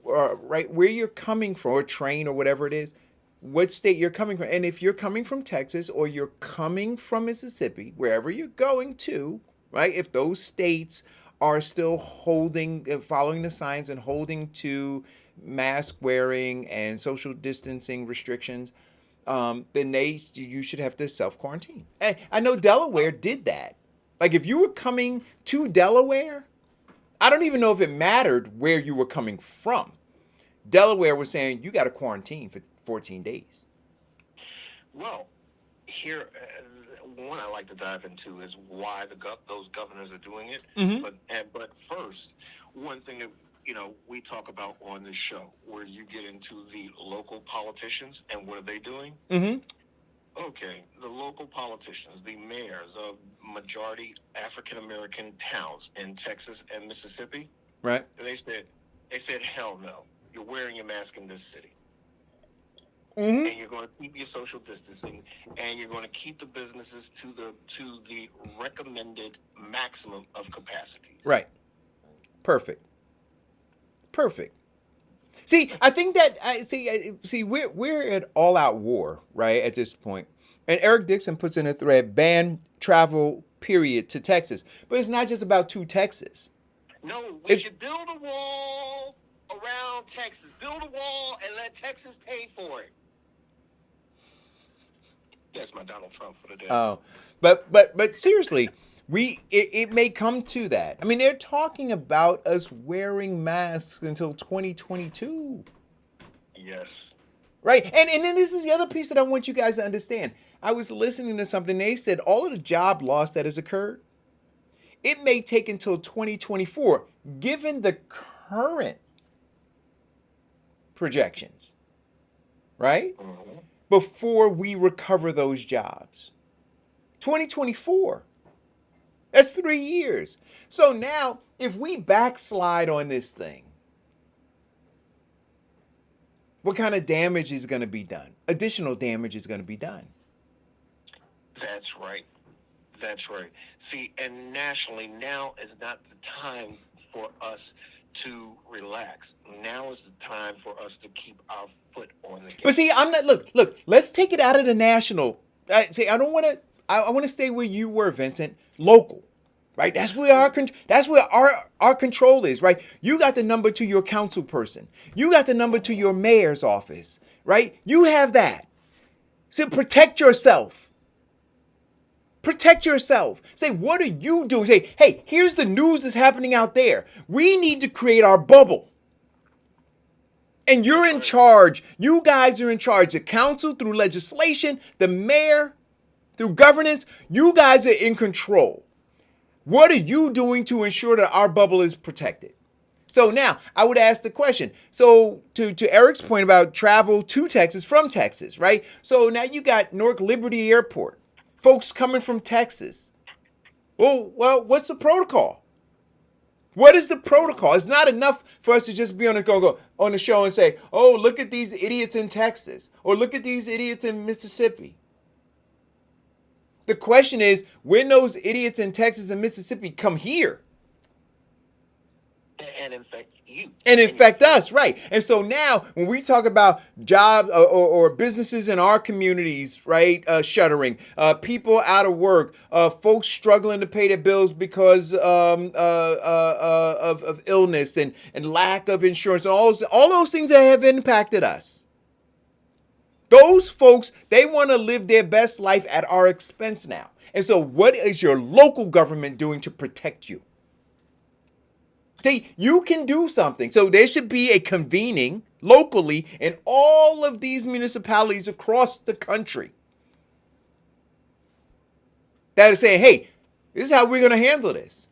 right, where you're coming from, or a train or whatever it is, what state you're coming from. And if you're coming from Texas or you're coming from Mississippi, wherever you're going to, right, if those states are still following the signs and holding to mask wearing and social distancing restrictions, then you should have to self quarantine. And I know Delaware did that. Like if you were coming to Delaware, I don't even know if it mattered where you were coming from. Delaware was saying you got to quarantine for 14 days. Well, here, one I like to dive into is why those governors are doing it. Mm-hmm. But first, one thing that we talk about on this show, where you get into the local politicians and what are they doing? Mm-hmm. Okay, the local politicians, the mayors of majority African American towns in Texas and Mississippi, Right. they said, hell no, you're wearing your mask in this city. Mm-hmm. And you're going to keep your social distancing, and you're going to keep the businesses to the recommended maximum of capacities. Right. Perfect. See, I think that we're at all out war, right, at this point. And Eric Dixon puts in a thread, ban travel period to Texas. But it's not just about to Texas. No, we should build a wall around Texas. Build a wall and let Texas pay for it. That's my Donald Trump for the day. Oh, but seriously, it may come to that. I mean, they're talking about us wearing masks until 2022. Yes. Right. And then this is the other piece that I want you guys to understand. I was listening to something. They said all of the job loss that has occurred, it may take until 2024, given the current projections, right? Mm-hmm. Before we recover those jobs. 2024. That's 3 years. So now, if we backslide on this thing, what kind of damage is going to be done? Additional damage is going to be done. That's right. See, and nationally, now is not the time for us to relax. Now is the time for us to keep our foot on the gas. But see, I'm not. Look. Let's take it out of the national. I don't want to. I want to stay where you were, Vincent. Local, right? That's where our control is, right? You got the number to your council person. You got the number to your mayor's office, right? You have that. So protect yourself. Protect yourself. Say, what are you doing? Say, hey, here's the news that's happening out there. We need to create our bubble. And you're in charge. You guys are in charge. The council through legislation, the mayor through governance, you guys are in control. What are you doing to ensure that our bubble is protected? So now I would ask the question. So to Eric's point about travel to Texas from Texas, right? So now you got Newark Liberty Airport. Folks coming from Texas. Well, what's the protocol? What is the protocol? It's not enough for us to just be on the show and say, "Oh, look at these idiots in Texas," or "Look at these idiots in Mississippi." The question is, when those idiots in Texas and Mississippi come here and infect you. And infect us, right? And so now when we talk about jobs or businesses in our communities, right, shuttering, people out of work, folks struggling to pay their bills because of illness and lack of insurance, all those things that have impacted us. Those folks, they want to live their best life at our expense now. And so what is your local government doing to protect you? See, you can do something. So there should be a convening locally in all of these municipalities across the country that is saying, hey, this is how we're going to handle this.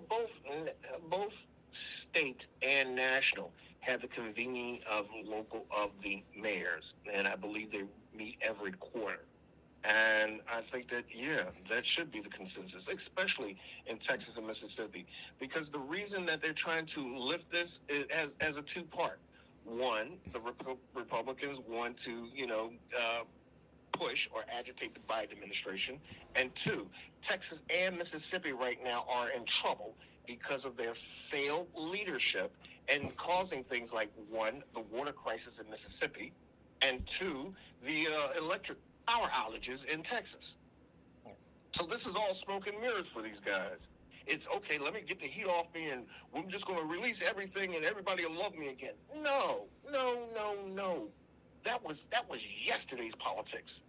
Both state and national have the convening of the mayors, and I believe they meet every quarter. And I think that, that should be the consensus, especially in Texas and Mississippi, because the reason that they're trying to lift this is as a two-part. One, the Republicans want to, push or agitate the Biden administration. And two, Texas and Mississippi right now are in trouble because of their failed leadership and causing things like, one, the water crisis in Mississippi, and two, the electric power outages in Texas. So this is all smoke and mirrors for these guys. It's okay, let me get the heat off me and we're just going to release everything and everybody will love me again. No. That was yesterday's politics.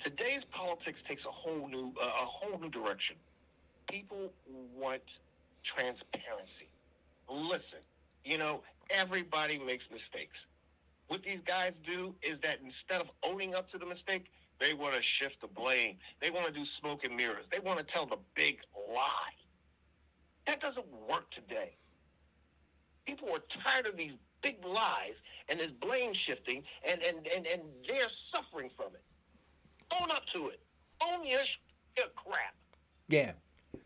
Today's politics takes a whole new direction. People want transparency. Listen, everybody makes mistakes. What these guys do is that instead of owning up to the mistake, They want to shift the blame. They want to do smoke and mirrors. They want to tell the big lie. That doesn't work today. People are tired of these big lies and this blame shifting, and they're suffering from it. Own up to it. Own your crap. Yeah.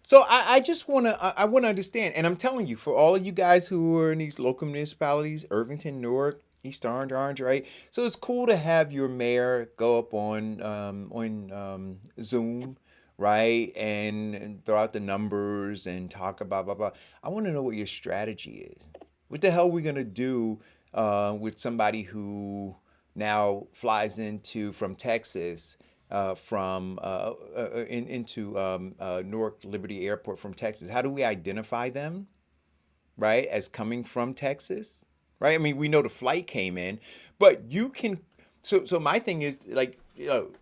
So I just I want to understand, and I'm telling you, for all of you guys who are in these local municipalities, Irvington, Newark, East Orange, right? So it's cool to have your mayor go up on Zoom, right, and throw out the numbers and talk about blah blah. I want to know what your strategy is. What the hell are we gonna do with somebody who now flies into from Texas, into Newark Liberty Airport from Texas? How do we identify them, right, as coming from Texas, right? I mean, we know the flight came in, but you can. So my thing is, like,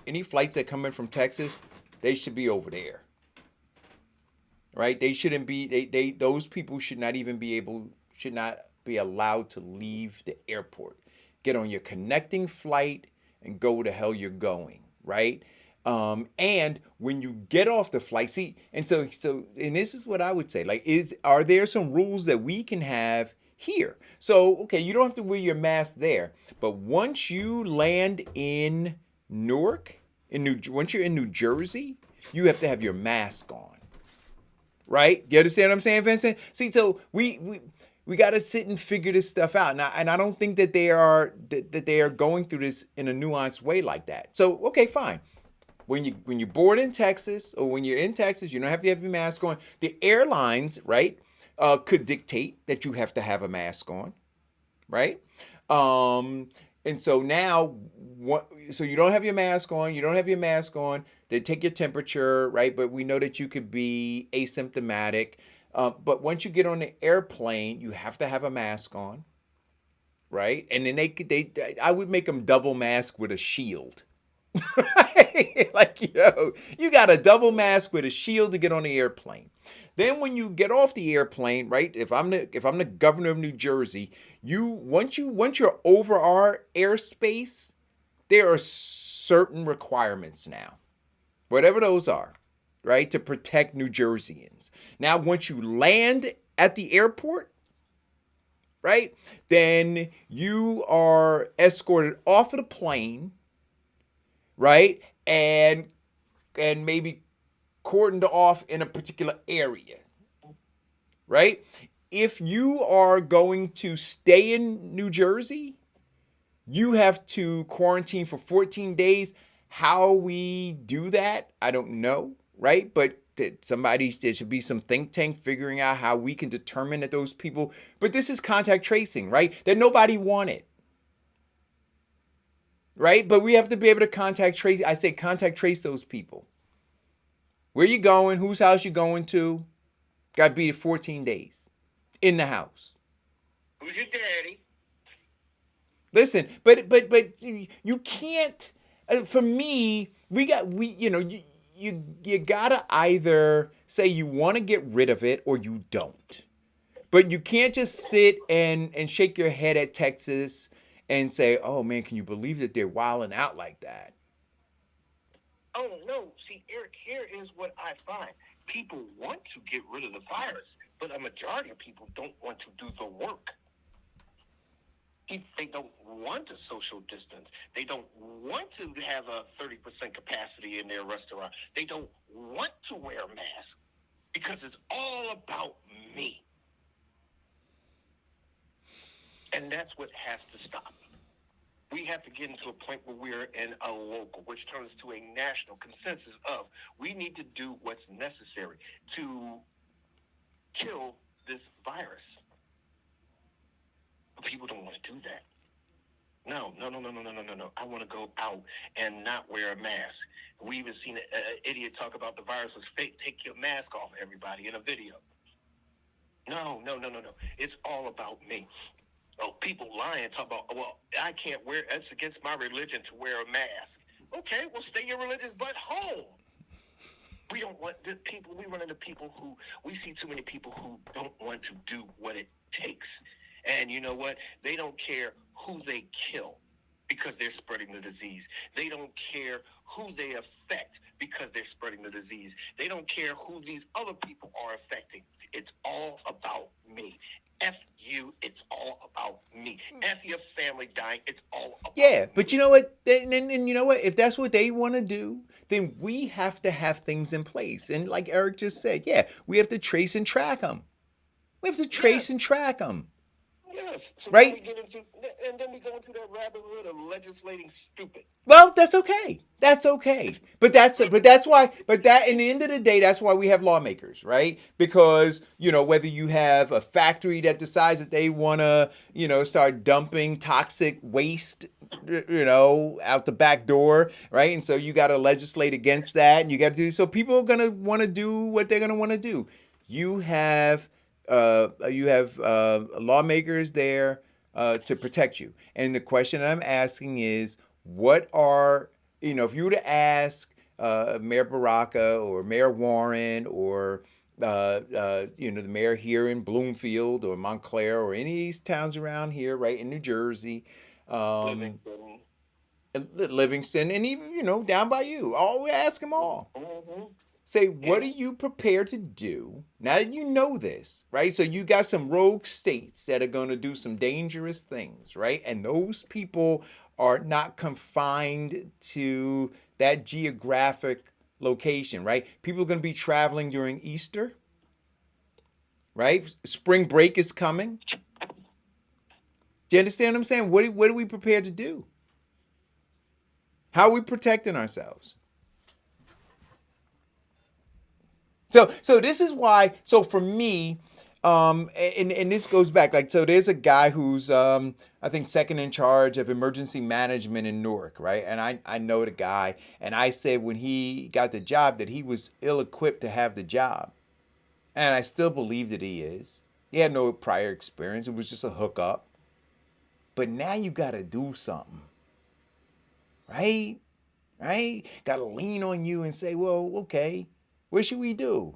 any flights that come in from Texas, they should be over there, right? They shouldn't be. Those people should not even should not be allowed to leave the airport. Get on your connecting flight and go where the hell you're going, right? And when you get off the flight, see, and and this is what I would say, like, are there some rules that we can have here? So, okay, you don't have to wear your mask there, but once you land in Newark, once you're in New Jersey, you have to have your mask on, right? You understand what I'm saying, Vincent? See, so we got to sit and figure this stuff out. Now, and I don't think that they are going through this in a nuanced way like that. So, okay, fine. When you board in Texas, or when you're in Texas, you don't have to have your mask on. The airlines, right, could dictate that you have to have a mask on, right? And so now, so you don't have your mask on. You don't have your mask on. They take your temperature, right? But we know that you could be asymptomatic. But once you get on the airplane, you have to have a mask on, right? And then I would make them double mask with a shield. Right? Like, you got a double mask with a shield to get on the airplane. Then when you get off the airplane, right? If I'm the governor of New Jersey, once you're over our airspace, there are certain requirements now, whatever those are, right, to protect New Jerseyans. Now, once you land at the airport, right, then you are escorted off of the plane, right, and maybe cordoned off in a particular area, right? If you are going to stay in New Jersey, you have to quarantine for 14 days. How we do that, I don't know, right? But there should be some think tank figuring out how we can determine that those people, but this is contact tracing, right? That nobody wanted. Right? But we have to be able to contact trace those people. Where you going? Whose house you going to? Got to be 14 days in the house. Who's your daddy? Listen, but you can't. For me, you gotta either say you want to get rid of it or you don't. But you can't just sit and shake your head at Texas and say, "Oh man, can you believe that they're wilding out like that?" Oh no! See, Eric, here is what I find: people want to get rid of the virus, but a majority of people don't want to do the work. They don't want to social distance. They don't want to have a 30% capacity in their restaurant. They don't want to wear a mask because it's all about me. And that's what has to stop. We have to get into a point where we're in a local, which turns to a national consensus of we need to do what's necessary to kill this virus. But people don't want to do that. No. I want to go out and not wear a mask. We even seen an idiot talk about the virus was fake. Take your mask off, everybody, in a video. No. It's all about me. Oh, people lying, talk about, well, I can't wear, it's against my religion to wear a mask. Okay, well, stay your religious butt home. We don't want the people, we run into people we see too many people who don't want to do what it takes. And you know what? They don't care who they kill. because they're spreading the disease. They don't care who they affect because they're spreading the disease. They don't care who these other people are affecting. It's all about me. F you, it's all about me. F your family dying, it's all about Yeah, me. but you know what? And you know what? If that's what they want to do, then we have to have things in place. And like Eric just said, yeah, we have to trace and track them. We have to trace and track them. Yes. So Right? now we get into, and then we go into that rabbit hole of legislating stupid. Well, that's okay. That's okay. But that's why. But that in the end of the day, that's why we have lawmakers, right? Because whether you have a factory that decides that they want to start dumping toxic waste out the back door, right? And so you got to legislate against that, and you got to do so. People are gonna want to do what they're gonna want to do. You have lawmakers there to protect you. And the question that I'm asking is, what are, if you were to ask Mayor Baraka or Mayor Warren or the mayor here in Bloomfield or Montclair or any of these towns around here, right, in New Jersey, Livingston, and even, down by you, we ask them all. Say, what are you prepared to do now that you know this, right? So you got some rogue states that are going to do some dangerous things, right? And those people are not confined to that geographic location, right? People are going to be traveling during Easter, right? Spring break is coming. Do you understand what I'm saying? What are we prepared to do? How are we protecting ourselves? So this is why. So for me, and this goes back so there's a guy who's I think second in charge of emergency management in Newark, right? And I know the guy, and I said when he got the job that he was ill-equipped to have the job, and I still believe that he is. He had no prior experience; it was just a hookup. But now you got to do something, right? Right? Got to lean on you and say, well, okay. What should we do?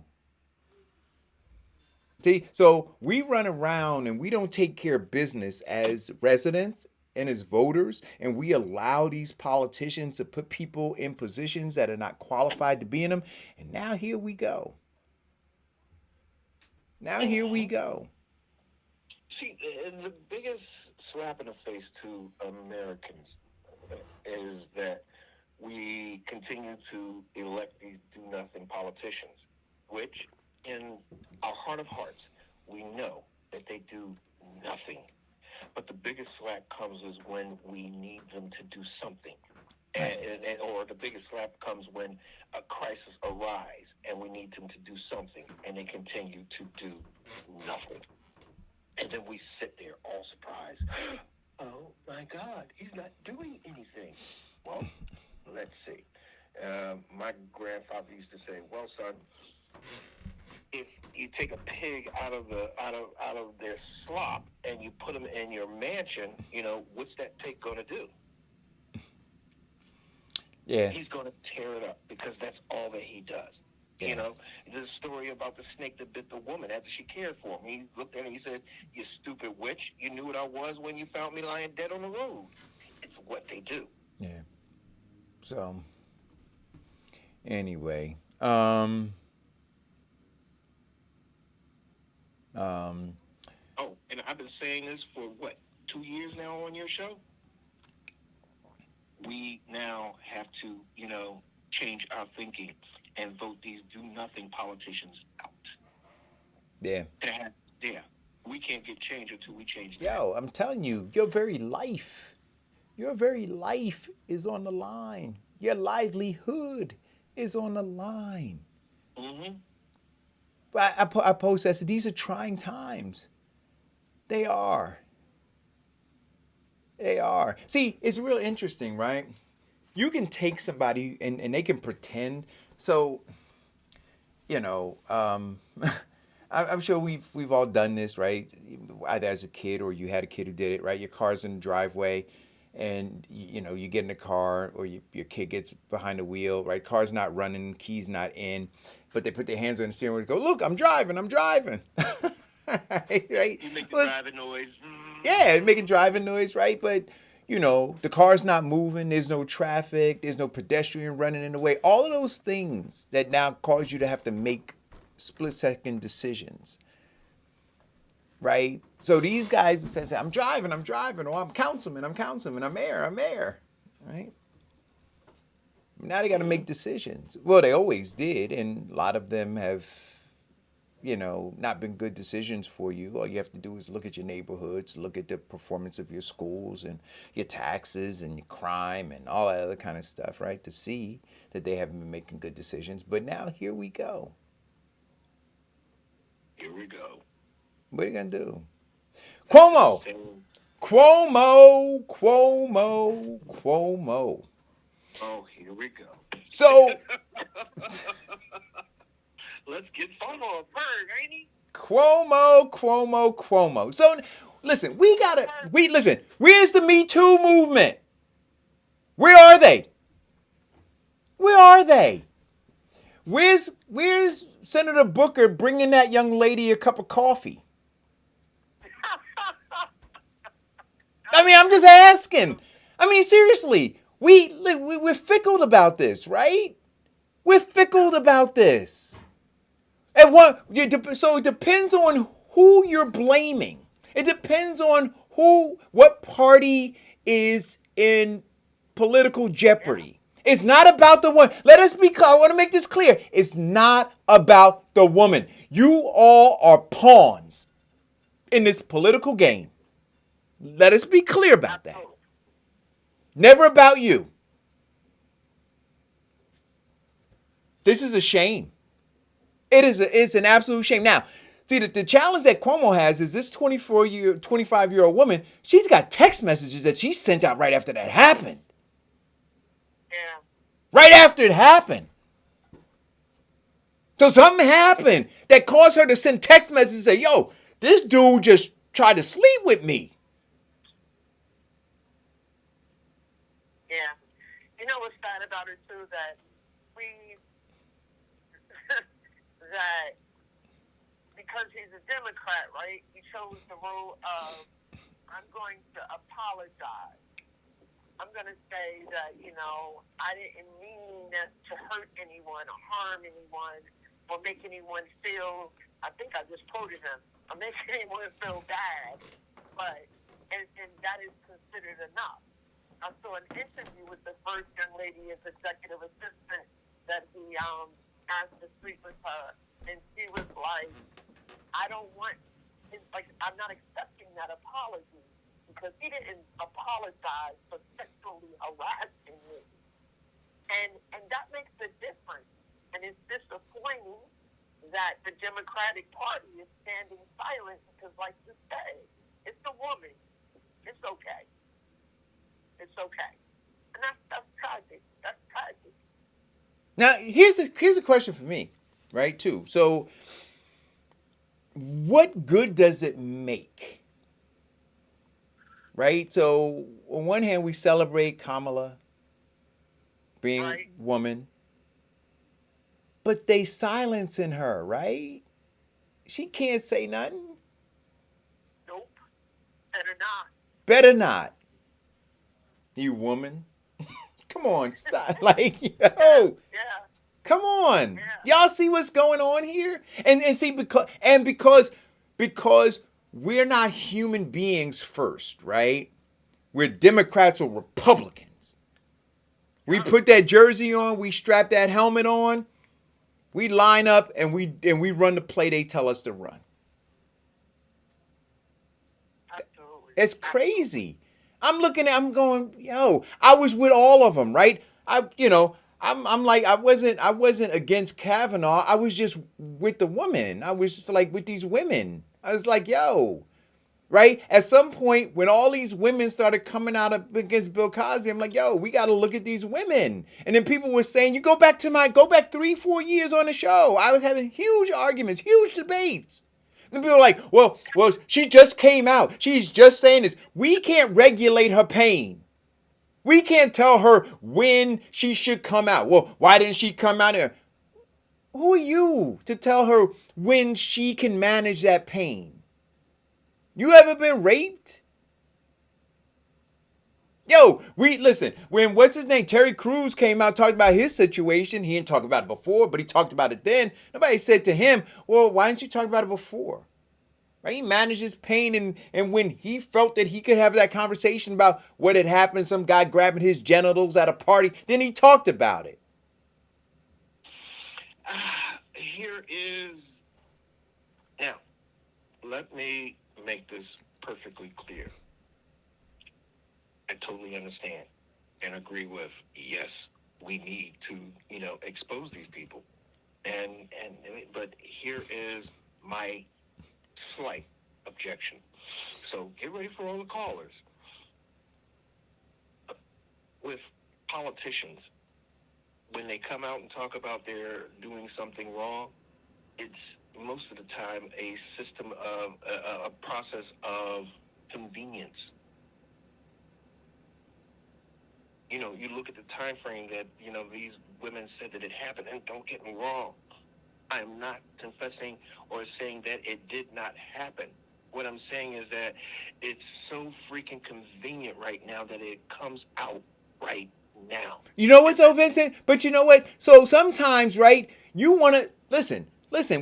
See, so we run around and we don't take care of business as residents and as voters, and we allow these politicians to put people in positions that are not qualified to be in them. And now here we go. See, the biggest slap in the face to Americans is that we continue to elect these do-nothing politicians, which, in our heart of hearts, we know that they do nothing. But the biggest slap comes is when we need them to do something. Or the biggest slap comes when a crisis arises and we need them to do something, and they continue to do nothing. And then we sit there all surprised. Oh, my God, he's not doing anything. Well, let's see. My grandfather used to say, "Well, son, if you take a pig out of their slop and you put them in your mansion, what's that pig gonna do?" Yeah. He's gonna tear it up because that's all that he does. Yeah. The story about the snake that bit the woman after she cared for him. He looked at her and he said, "You stupid witch! You knew what I was when you found me lying dead on the road." It's what they do. Yeah. So, anyway, Oh, and I've been saying this for 2 years now on your show? We now have to, change our thinking and vote these do-nothing politicians out. yeah. Yeah. We can't get change until we change that. Yo, I'm telling you, your very life is on the line. Your livelihood is on the line. Mm-hmm. But I posted, I said, these are trying times. They are. See, it's real interesting, right? You can take somebody and they can pretend. So, I'm sure we've all done this, right? Either as a kid or you had a kid who did it, right? Your car's in the driveway and, you get in the car or your kid gets behind the wheel, right? Car's not running, key's not in, but they put their hands on the steering wheel and go, "Look, I'm driving." Right? You make the driving noise. Yeah, making driving noise, right? But, the car's not moving, there's no traffic, there's no pedestrian running in the way. All of those things that now cause you to have to make split-second decisions, right? So these guys say, I'm driving, or I'm councilman, I'm mayor, right? Now they got to make decisions. Well, they always did, and a lot of them have, not been good decisions for you. All you have to do is look at your neighborhoods, look at the performance of your schools and your taxes and your crime and all that other kind of stuff, right? To see that they haven't been making good decisions. But now here we go. Here we go. What are you going to do? Cuomo. Oh, here we go. So, let's get some. Almost a bird, ain't he? Cuomo. So, listen, where's the Me Too movement? Where are they? Where's Senator Booker bringing that young lady a cup of coffee? I mean, I'm just asking. I mean, seriously, we're fickle about this, right? We're fickle about this. So it depends on who you're blaming. It depends on what party is in political jeopardy. It's not about the one. Let us be clear. I want to make this clear. It's not about the woman. You all are pawns in this political game. Let us be clear about that. Never about you. This is a shame. It's an absolute shame. Now, see, the challenge that Cuomo has is this 25-year-old woman, she's got text messages that she sent out right after that happened. Yeah. Right after it happened. So something happened that caused her to send text messages and say, yo, this dude just tried to sleep with me. Yeah. You know what's sad about it, too, that that because he's a Democrat, right, he chose the role of, I'm going to apologize. I'm going to say that, I didn't mean to hurt anyone or harm anyone or make anyone feel, I think I just quoted him, or make anyone feel bad, but, and that is considered enough. I saw an interview with the first young lady as executive assistant that he asked to sleep with her, and she was like, I'm not accepting that apology because he didn't apologize for sexually harassing me. And that makes a difference. And it's disappointing that the Democratic Party is standing silent because, like you say, it's a woman. It's okay. It's okay. And that's tragic. That's tragic. Now, here's a question for me, right, too. So, what good does it make? Right? So, on one hand, we celebrate Kamala being a woman, but they silencing her, right? She can't say nothing. Nope. Better not. Better not. You woman. Come on, stop. Like, yo. Yeah. Come on. Yeah. Y'all see what's going on here? And see, because we're not human beings first, right? We're Democrats or Republicans. We put that jersey on, we strap that helmet on, we line up and we run the play they tell us to run. Absolutely. It's crazy. I'm going, yo, I was with all of them, right? I'm like, I wasn't against Kavanaugh. I was just with the woman. I was just like with these women. I was like, yo, right? At some point, when all these women started coming out against Bill Cosby, I'm like, yo, we got to look at these women. And then people were saying, go back 3-4 years on the show. I was having huge arguments, huge debates. And people are like, well, she just came out. She's just saying this. We can't regulate her pain. We can't tell her when she should come out. Well, why didn't she come out here? Who are you to tell her when she can manage that pain? You ever been raped? Yo, we listen, when what's his name? Terry Crews came out talking about his situation. He didn't talk about it before, but he talked about it then. Nobody said to him, well, why didn't you talk about it before? Right? He managed his pain, and when he felt that he could have that conversation about what had happened, some guy grabbing his genitals at a party, then he talked about it. Here is now. Let me make this perfectly clear. I totally understand and agree with. Yes, we need to, expose these people, but here is my slight objection. So get ready for all the callers. With politicians, when they come out and talk about they're doing something wrong, it's most of the time a system of a process of convenience. You look at the time frame that these women said that it happened, and don't get me wrong, I'm not confessing or saying that it did not happen. What I'm saying is that it's so freaking convenient right now that it comes out right now. You know what though, Vincent? But you know what? So sometimes, right, you want to listen,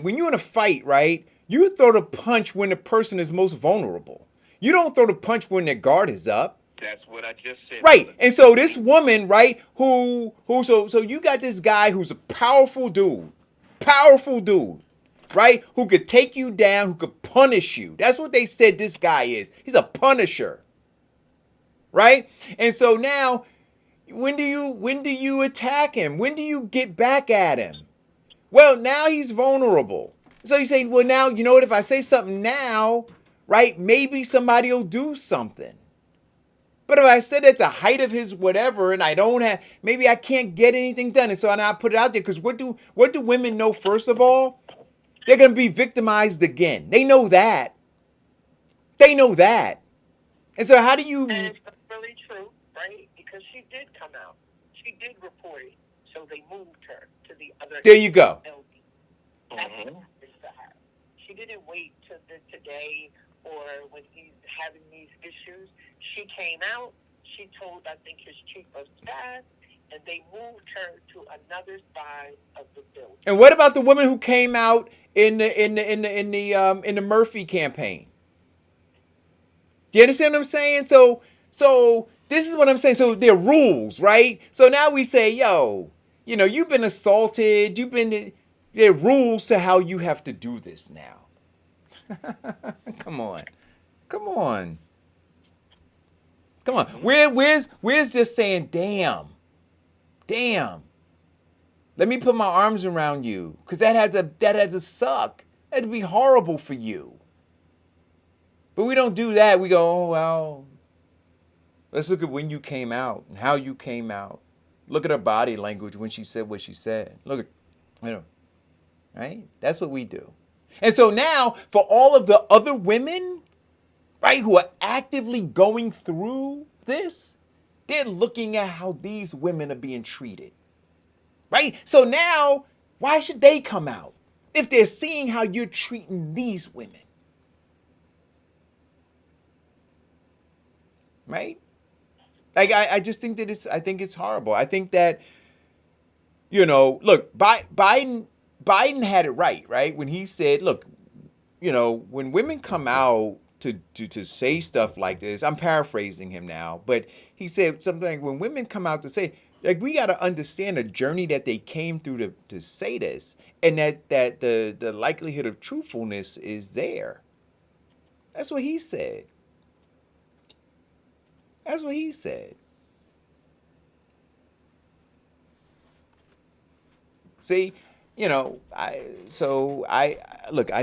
when you're in a fight, right, you throw the punch when the person is most vulnerable. You don't throw the punch when their guard is up. That's what I just said. Right. And so this woman, right, so you got this guy who's a powerful dude, right, who could take you down, who could punish you. That's what they said this guy is. He's a punisher. Right? And so now, when do you attack him? When do you get back at him? Well, now he's vulnerable. So you say, well, now, you know what, if I say something now, right, maybe somebody will do something. But if I said at the height of his whatever, and I don't have, maybe I can't get anything done. And so I put it out there, because what do women know? First of all, they're going to be victimized again. They know that. And so how do you? And it's really true, right? Because she did come out. She did report it. So they moved her to the other. There you go. Building. That's what happened to her. She didn't wait till today or when he's having these issues. She came out. She told, I think, his chief of staff, and they moved her to another side of the building. And what about the woman who came out in the Murphy campaign? Do you understand what I'm saying? So this is what I'm saying. So there are rules, right? So now we say, yo, you've been assaulted. There are rules to how you have to do this now. Come on. Where's just saying, damn. Let me put my arms around you, because that had to suck. That had to be horrible for you. But we don't do that. We go, oh well. Let's look at when you came out and how you came out. Look at her body language when she said what she said. Look at, right? That's what we do. And so now, for all of the other women, right, who are actively going through this, they're looking at how these women are being treated. Right? So now, why should they come out if they're seeing how you're treating these women? Right? Like, I just think that I think it's horrible. I think that, look, Biden had it right? When he said, look, when women come out to say stuff like this, I'm paraphrasing him now, but he said something like, when women come out to say, like, we got to understand the journey that they came through to say this, and that the likelihood of truthfulness is there. That's what he said. See, I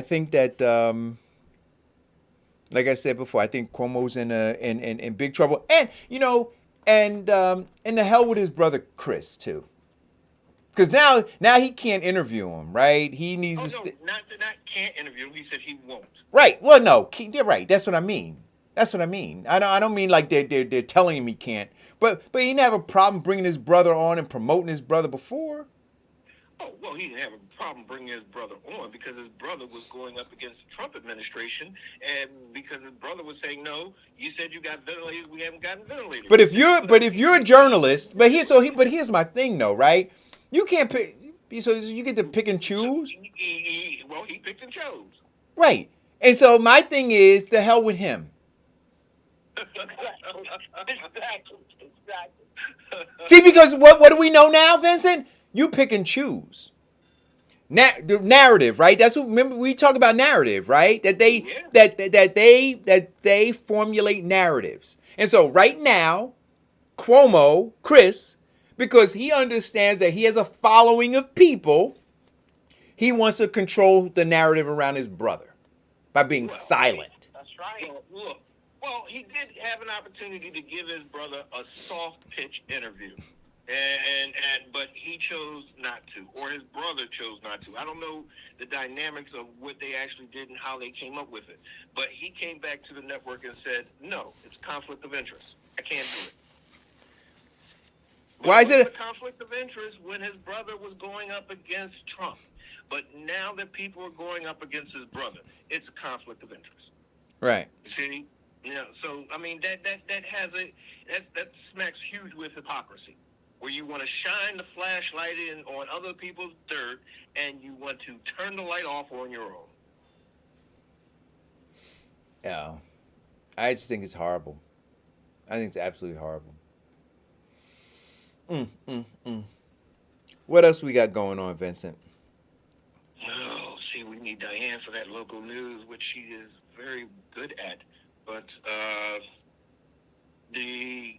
think that, like I said before, I think Cuomo's in big trouble, and the hell with his brother Chris too, because now he can't interview him, right? He needs to. Not can't interview him. He said he won't. Right. Well, no, you're right. That's what I mean. I don't mean like they're telling him he can't, but he didn't have a problem bringing his brother on and promoting his brother before. Oh, well, he didn't have a problem bringing his brother on because his brother was going up against the Trump administration, and because his brother was saying, no, you said you got ventilators, we haven't gotten ventilators. But if you're a journalist, but here's my thing though, right? You can't pick. So you get to pick and choose, Well, he picked and chose. right? And so my thing is, the hell with him. Exactly. See, because what do we know now, Vincent? You pick and choose. The narrative, right? That's what. Remember, we talk about narrative, right? That they Yeah. that they formulate narratives. And so right now, Chris, because he understands that he has a following of people, he wants to control the narrative around his brother by being silent. That's right. Well, he did have an opportunity to give his brother a soft pitch interview. But he chose not to, or his brother chose not to. I don't know the dynamics of what they actually did and how they came up with it. But he came back to the network and said, no, it's conflict of interest. I can't do it. But Why is it a conflict of interest when his brother was going up against Trump? But now that people are going up against his brother, it's a conflict of interest. right? See? So I mean that smacks huge with hypocrisy. Where you want to shine the flashlight in on other people's dirt and you want to turn the light off on your own. Yeah, I just think it's horrible. I think it's absolutely horrible. What else we got going on, Vincent? Oh, see, we need Diane for that local news, which she is very good at. But the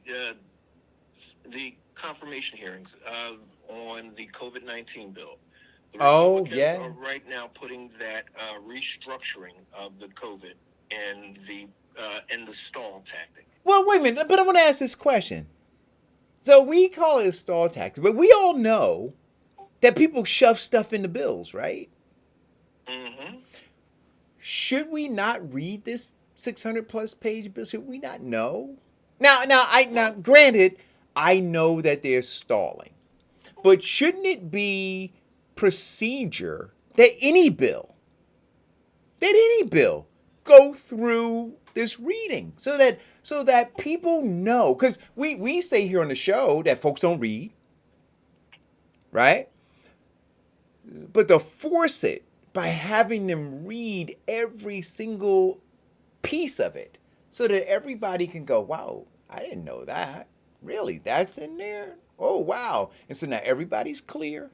confirmation hearings on the COVID-19 bill. The Republicans are right now putting that restructuring of the COVID and the stall tactic. Well, wait a minute, but I want to ask this question. So we call it a stall tactic, but we all know that people shove stuff in the bills, right? Mm-hmm. Should we not read this 600 plus page bill? Should we not know? Now, granted, I know that they're stalling, but shouldn't it be procedure that any bill go through this reading so that people know? Because we say here on the show that folks don't read, right? But to force it by having them read every single piece of it so that everybody can go, wow, I didn't know that. Really, that's in there? Oh, wow. And so now everybody's clear.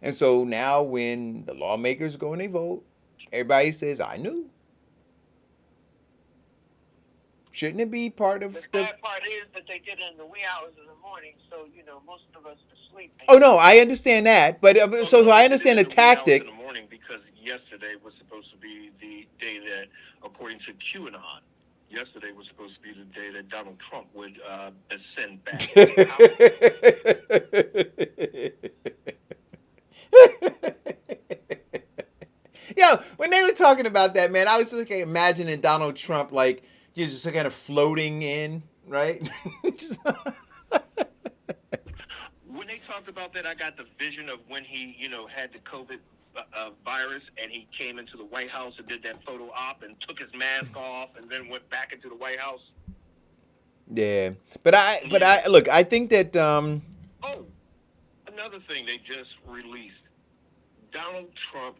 And so now when the lawmakers go and they vote, everybody says, I knew. Shouldn't it be part of the bad part is that they did it in the wee hours of the morning, so most of us are sleeping. Oh no, I understand that, but so I understand the tactic. In the morning because yesterday was supposed to be the day that, according to QAnon, yesterday was supposed to be the day that Donald Trump would ascend back into the House. Yo, when they were talking about that, man, I was just imagining Donald Trump like just kind of floating in, right? When they talked about that, I got the vision of when he, had the COVID virus and he came into the White House and did that photo op and took his mask off and then went back into the White House. Yeah, but I look. I think that. Oh, another thing they just released: Donald Trump,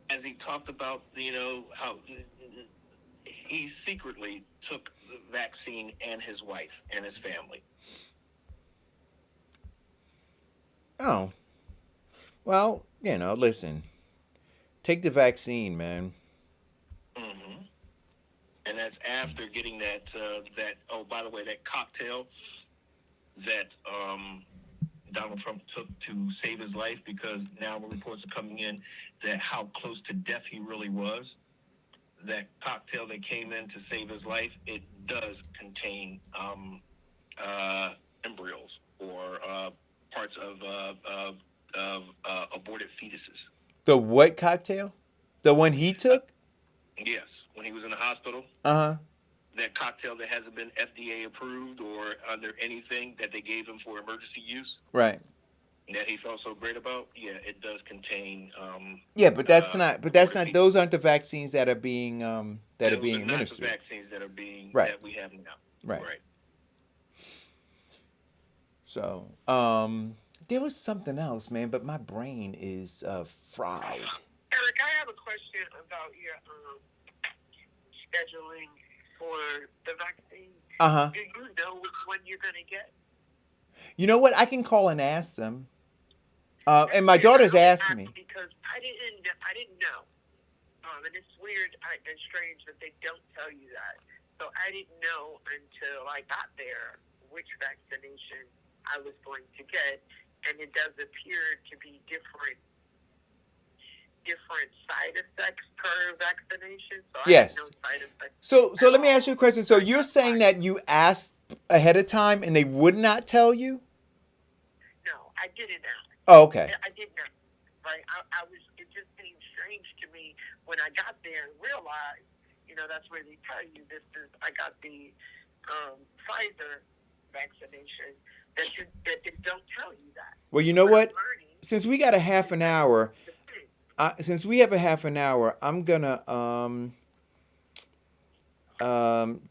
as he talked about, how he secretly took the vaccine and his wife and his family. Oh, well, listen, take the vaccine, man. Mm-hmm. And that's after getting that. Oh, by the way, that cocktail that Donald Trump took to save his life, because now reports are coming in that how close to death he really was. That cocktail that came in to save his life, it does contain embryos or parts of aborted fetuses. The what cocktail? The one he took? Yes, when he was in the hospital. Uh-huh. That cocktail that hasn't been FDA approved or under anything that they gave him for emergency use. Right. that he felt so great about, yeah, it does contain Yeah, but that's not. But that's not. protein. Those aren't the vaccines that are being that are Those are being not the administered. vaccines that are being Right. that we have now. Right. Right. So, there was something else, man, but my brain is fried. Eric, I have a question about your scheduling for the vaccine. Uh huh. Do you know which one you're going to get? You know what? I can call and ask them. And my daughter's asked me. Because I didn't know. And it's weird and strange that they don't tell you that. So I didn't know until I got there which vaccination I was going to get, and it does appear to be different side effects per vaccination. So Yes. I didn't know side effects. So let me ask you a question. So you're saying that you asked ahead of time and they would not tell you? No, I didn't ask. Oh, okay. I did not. Right? I was. It just seemed strange to me when I got there and realized, that's where they tell you this is. I got the Pfizer vaccination. That they don't tell you that. Well, you know what? Learning, Since we got a half an hour, since we have a half an hour, I'm gonna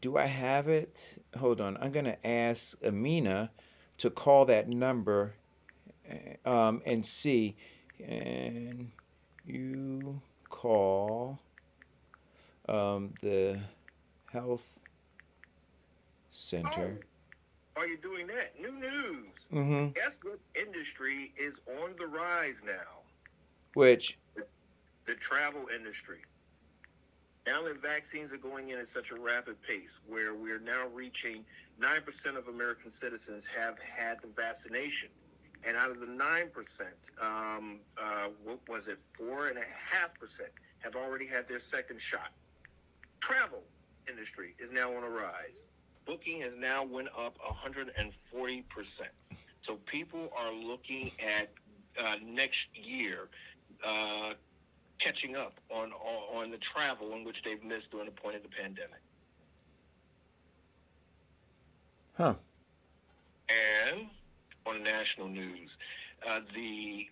do I have it? Hold on. I'm gonna ask Amina to call that number and see. And you call the health center. Are you doing that? New news. Mm-hmm. Guess what industry is on the rise now? Which? The travel industry. Now that vaccines are going in at such a rapid pace, where we're now reaching 9% of American citizens have had the vaccination. And out of the 9%, what was it, 4.5% have already had their second shot. Travel industry is now on a rise. Booking has now went up 140%. So people are looking at next year catching up on the travel in which they've missed during the point of the pandemic. Huh. And on national news, the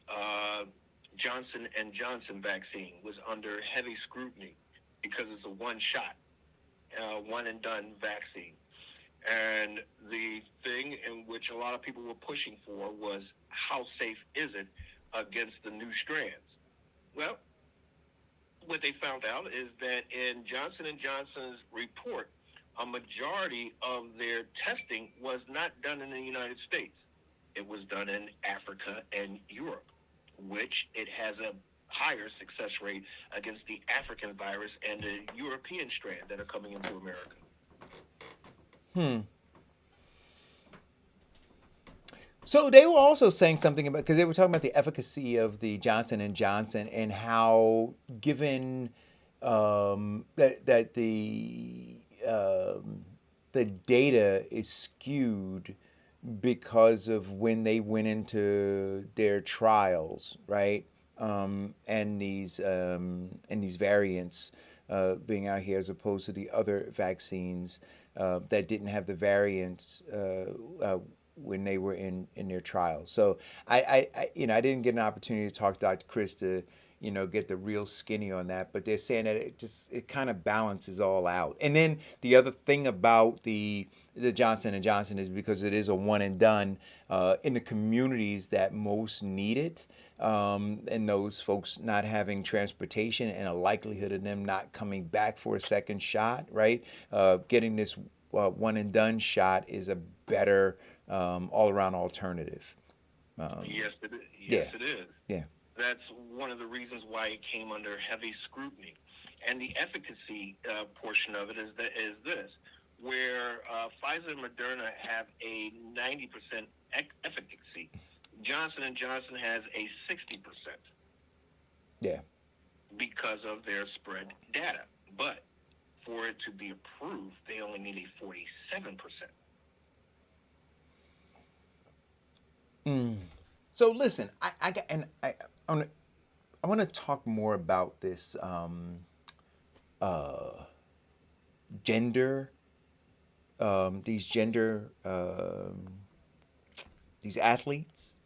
Johnson & Johnson vaccine was under heavy scrutiny because it's a one-shot, one-and-done vaccine. And the thing in which a lot of people were pushing for was, how safe is it against the new strands? Well, what they found out is that in Johnson & Johnson's report, a majority of their testing was not done in the United States. It was done in Africa and Europe, which it has a higher success rate against the African virus and the European strand that are coming into America. So they were also saying something about, because they were talking about the efficacy of the Johnson & Johnson and how, given that the data is skewed because of when they went into their trials, right? And these variants being out here as opposed to the other vaccines that didn't have the variants when they were in their trials. So I didn't get an opportunity to talk to Dr. Chris to get the real skinny on that, but they're saying that it kind of balances all out. And then the other thing about the Johnson & Johnson is because it is a one and done in the communities that most need it, and those folks not having transportation and a likelihood of them not coming back for a second shot, right? Getting this one and done shot is a better all around alternative. Yes, it is. Yes, yeah. it is. Yeah. That's one of the reasons why it came under heavy scrutiny. And the efficacy portion of it is this, where Pfizer and Moderna have a 90% efficacy. Johnson & Johnson has a 60%. Yeah. Because of their spread data. But for it to be approved, they only need a 47%. So listen, I want to talk more about this gender, these athletes,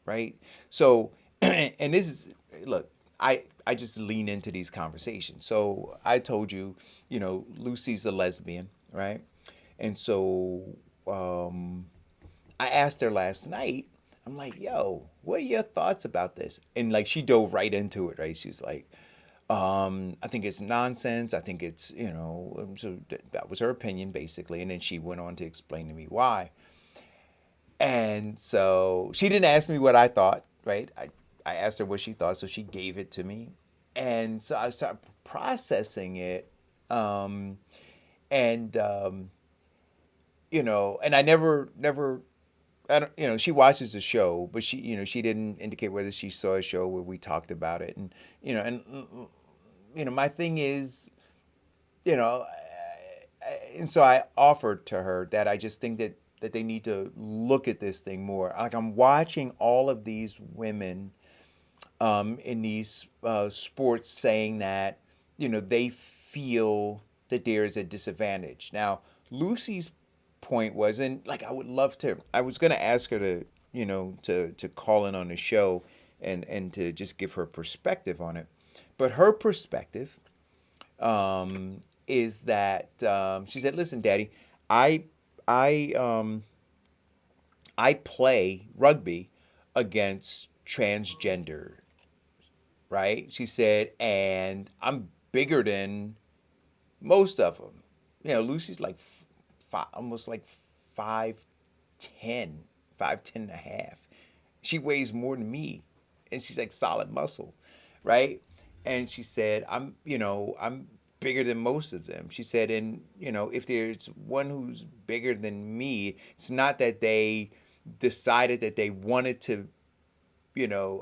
right? So, and this is, look, I just lean into these conversations. So I told you, Lucy's a lesbian, right? And so I asked her last night, I'm like, yo, what are your thoughts about this? And like she dove right into it, right? She was like, I think it's nonsense. I think it's, so that was her opinion basically. And then she went on to explain to me why. And so she didn't ask me what I thought, right? I asked her what she thought, so she gave it to me. And so I started processing it. Um, and, and I never, I don't, she watches the show, but she didn't indicate whether she saw a show where we talked about it. And, my thing is, you know, and so I offered to her that I just think that they need to look at this thing more. Like I'm watching all of these women in these sports saying that they feel that there is a disadvantage. Now Lucy's point was, and like I would love to. I was going to ask her to to call in on the show and to just give her perspective on it, but her perspective is that she said, "Listen, Daddy, I I um, I play rugby against transgender, right?" She said, "And I'm bigger than most of them. Lucy's like almost like 5'10", 5'10" and a half. She weighs more than me, and she's like solid muscle, right?" And she said, I'm bigger than most of them." She said, "And if there's one who's bigger than me, it's not that they decided that they wanted to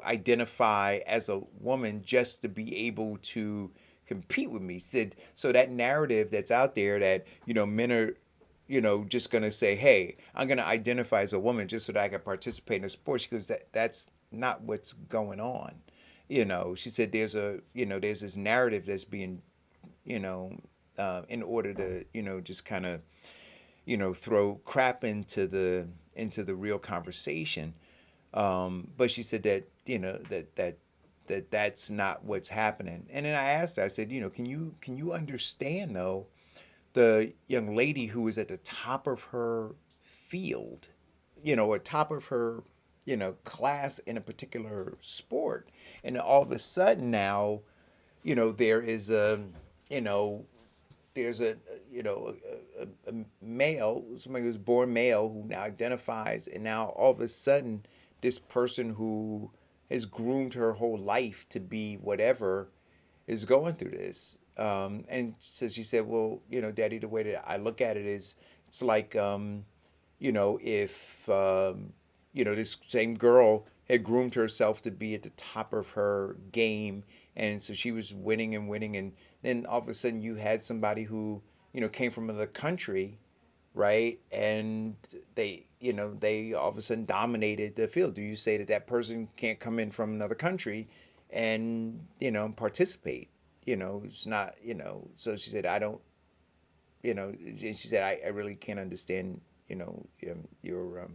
identify as a woman just to be able to compete with me." Said, so that narrative that's out there that, men are, just gonna say, "Hey, I'm gonna identify as a woman just so that I can participate in a sport." She goes, that's not what's going on. She said there's this narrative that's being, in order to, just kind of, throw crap into the real conversation. But she said that that's not what's happening. And then I asked her, I said, can you understand though the young lady who is at the top of her field, or top of her class in a particular sport, and all of a sudden now, there is a you know there's a a male, somebody who's born male who now identifies, and now all of a sudden this person who has groomed her whole life to be whatever is going through this. And so she said, "Well, Daddy, the way that I look at it is, it's like, if this same girl had groomed herself to be at the top of her game, and so she was winning and winning, and then all of a sudden you had somebody who came from another country, right? And they all of a sudden dominated the field. Do you say that that person can't come in from another country and participate? It's not. So she said, I don't. And she said, I really can't understand. Your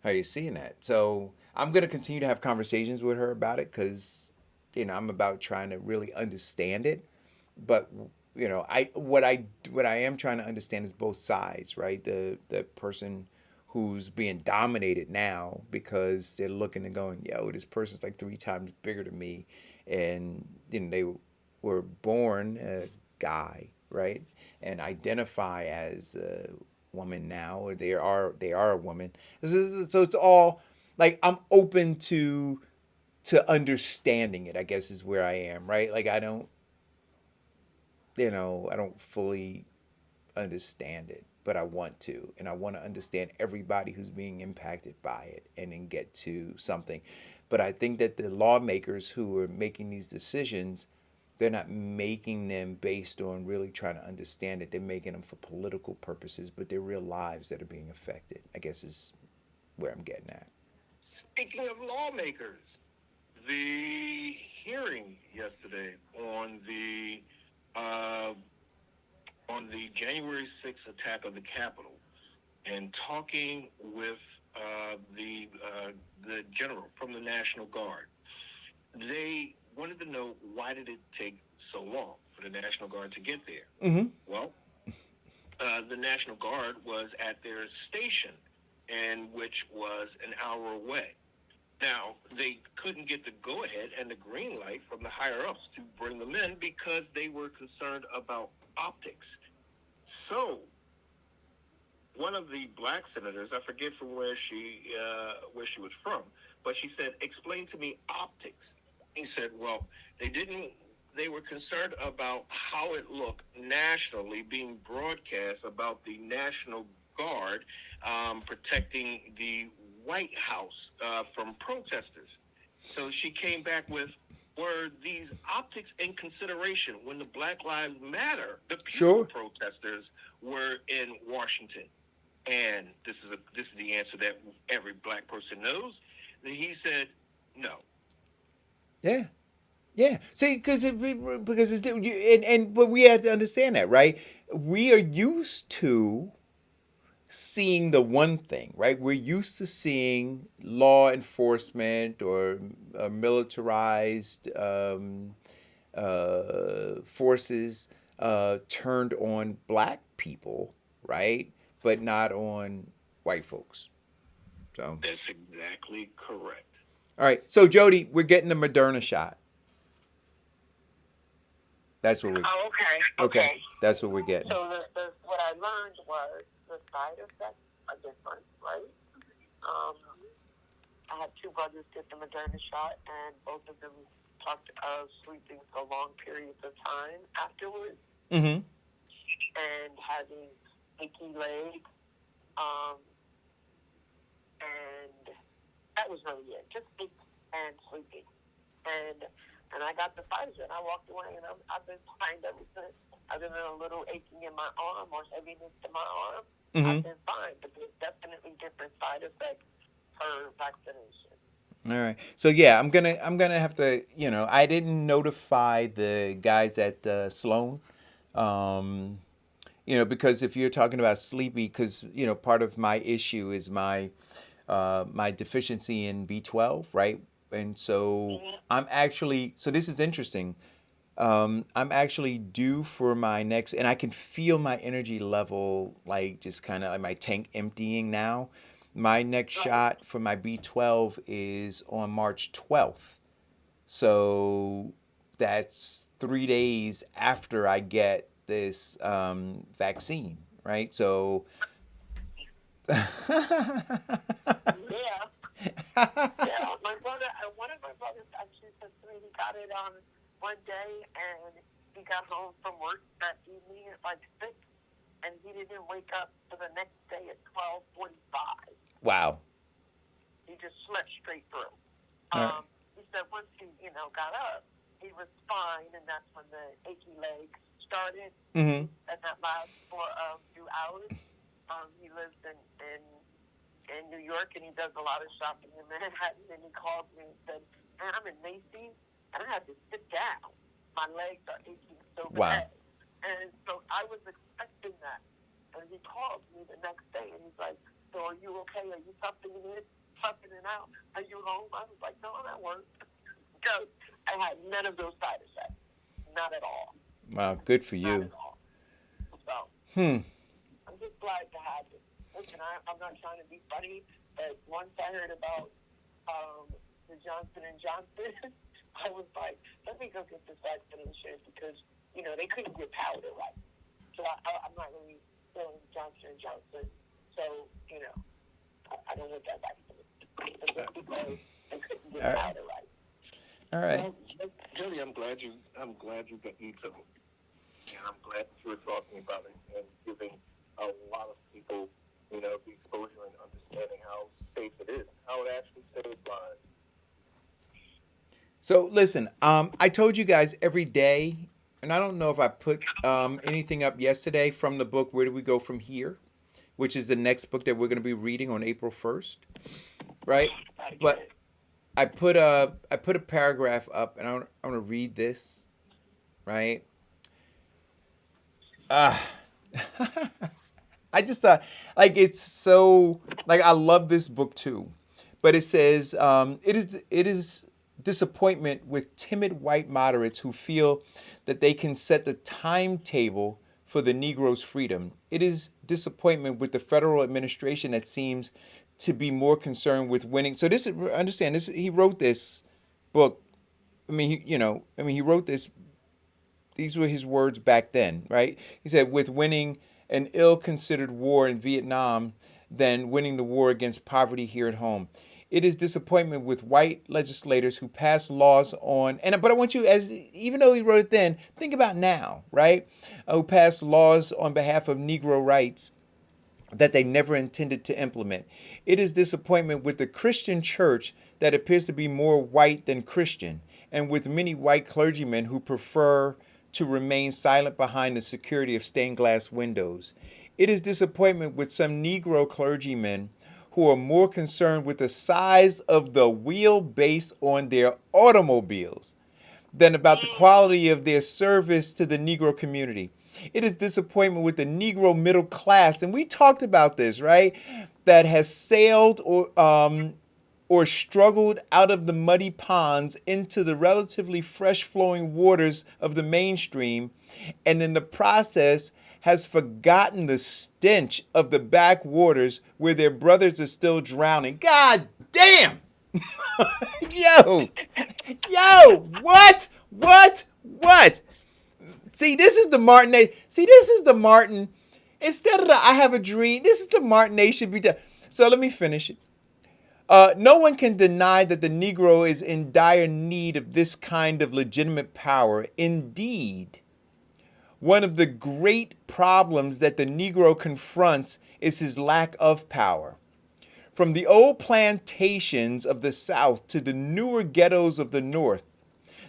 how you're seeing that. So I'm gonna continue to have conversations with her about it because I'm about trying to really understand it. But what I am trying to understand is both sides, right? The person who's being dominated now because they're looking and going, yo, this person's like 3 times bigger than me, and they were born a guy, right, and identify as a woman now, or they are a woman. So it's all like I'm open to understanding it, I guess, is where I am, right? Like I don't fully understand it, but I want to, and I want to understand everybody who's being impacted by it and then get to something. But I think that the lawmakers who are making these decisions, they're not making them based on really trying to understand it. They're making them for political purposes, but they're real lives that are being affected, I guess, is where I'm getting at. Speaking of lawmakers, the hearing yesterday uh, on the January 6th attack of the Capitol, and talking with the general from the National Guard. They wanted to know, why did it take so long for the National Guard to get there? Mm-hmm. Well, the National Guard was at their station, and which was an hour away. Now, they couldn't get the go-ahead and the green light from the higher-ups to bring them in because they were concerned about optics. So, one of the black senators, I forget from where she was from, but she said, "Explain to me optics." He said, "Well, they didn't. They were concerned about how it looked nationally, being broadcast about the National Guard protecting the White House from protesters." So she came back with, were these optics in consideration when the Black Lives Matter, the peaceful Sure. protesters, were in Washington? And this is the answer that every black person knows. He said, no. Yeah. Yeah. See, because it's but we have to understand that, right? We are used to seeing the one thing, right? We're used to seeing law enforcement or militarized forces turned on black people, right? But not on white folks. So, That's exactly correct. all right. So, Jody, we're getting the Moderna shot. That's what we're. Oh, okay. Okay. That's what we're getting. So what I learned was the side effects are different, right? I had two brothers get the Moderna shot, and both of them talked of sleeping for long periods of time afterwards Mm-hmm. and having achy legs. And that was really it, just ache and sleeping. And I got the Pfizer, and I walked away, and I've been fine ever since. Other than a little aching in my arm or heaviness in my arm, I've been fine. But there's definitely different side effects per vaccination. All right. So yeah, I'm gonna have to. I didn't notify the guys at Sloan. Because if you're talking about sleepy, because part of my issue is my my deficiency in B12, right? And so so this is interesting. I'm actually due for my next, and I can feel my energy level, like just kind of like my tank emptying now. My next shot for my B12 is on March 12th. So that's 3 days after I get this vaccine, right? So. Yeah. Yeah, one of my brothers actually said to me he got it on one day, and he got home from work that evening at like 6, and he didn't wake up for the next day at 12:45. Wow. He just slept straight through. Right. He said once he, got up, he was fine, and that's when the achy legs started, Mm-hmm. and that lasts for a few hours. He lives in New York, and he does a lot of shopping in Manhattan, and he called me and said, "Man, I'm in Macy's, and I had to sit down. My legs are aching so bad." And so I was expecting that. And he called me the next day, and he's like, "So are you okay? Are you toughing it out? Are you home?" I was like, "No, I'm at work." Because I had none of those side effects. Not at all. Wow. Good for Not you. at all. So I'm just glad to have it. Listen, I'm not trying to be funny, but once I heard about the Johnson & Johnson, I was like, let me go get this vaccination because, they couldn't get powder right. So I'm not really feeling Johnson & Johnson. So, I don't want that vaccination. Just because they couldn't get powder right. All right. Well, Jody, I'm glad you got you took it. And I'm glad that you were talking about it and giving a lot of people, the exposure and understanding how safe it is, how it actually saves lives. So listen, I told you guys every day, and I don't know if I put anything up yesterday from the book Where Do We Go From Here, which is the next book that we're going to be reading on April 1st, right? But I put a paragraph up, and I want to read this, right? I I just thought, like, it's so, like, I love this book too, but it says it is disappointment with timid white moderates who feel that they can set the timetable for the Negro's freedom. It is disappointment with the federal administration that seems to be more concerned with winning. So this, understand this, he wrote this book. I mean, he wrote this. These were his words back then, right? He said, with winning an ill-considered war in Vietnam than winning the war against poverty here at home. It is disappointment with white legislators who pass laws on, but I want you, as even though he wrote it then, think about now, right? Who pass laws on behalf of Negro rights that they never intended to implement. It is disappointment with the Christian church that appears to be more white than Christian, and with many white clergymen who prefer to remain silent behind the security of stained glass windows. It is disappointment with some Negro clergymen who are more concerned with the size of the wheelbase on their automobiles than about the quality of their service to the Negro community. It is disappointment with the Negro middle class, and we talked about this, right? That has sailed or struggled out of the muddy ponds into the relatively fresh-flowing waters of the mainstream, and in the process has forgotten the stench of the backwaters where their brothers are still drowning. God damn! Yo! What? See, this is the Martin. This is the Martin. Instead of the I have a dream, this is the Martin they should be done. So let me finish it. No one can deny that the Negro is in dire need of this kind of legitimate power. Indeed, one of the great problems that the Negro confronts is his lack of power. From the old plantations of the South to the newer ghettos of the North,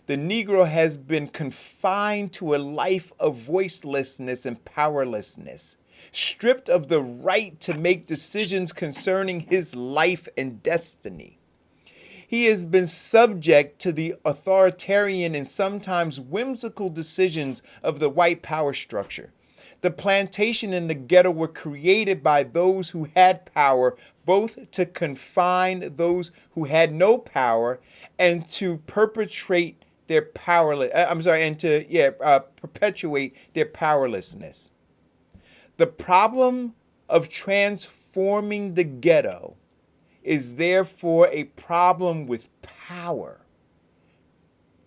the Negro has been confined to a life of voicelessness and powerlessness, stripped of the right to make decisions concerning his life and destiny. He has been subject to the authoritarian and sometimes whimsical decisions of the white power structure. The plantation and the ghetto were created by those who had power, both to confine those who had no power and to perpetuate their powerlessness. The problem of transforming the ghetto is therefore a problem with power,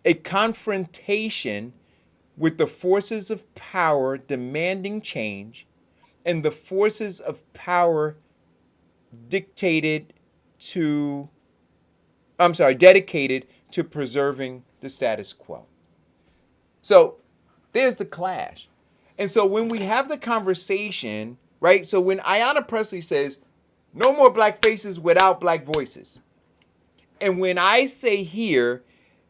a confrontation with the forces of power demanding change and the forces of power dedicated to preserving the status quo. So there's the clash. And so when we have the conversation, right? So when Ayanna Pressley says, no more black faces without black voices. And when I say here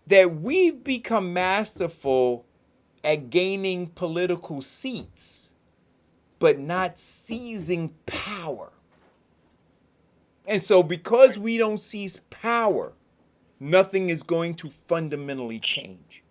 that we've become masterful at gaining political seats, but not seizing power. And so because we don't seize power, nothing is going to fundamentally change.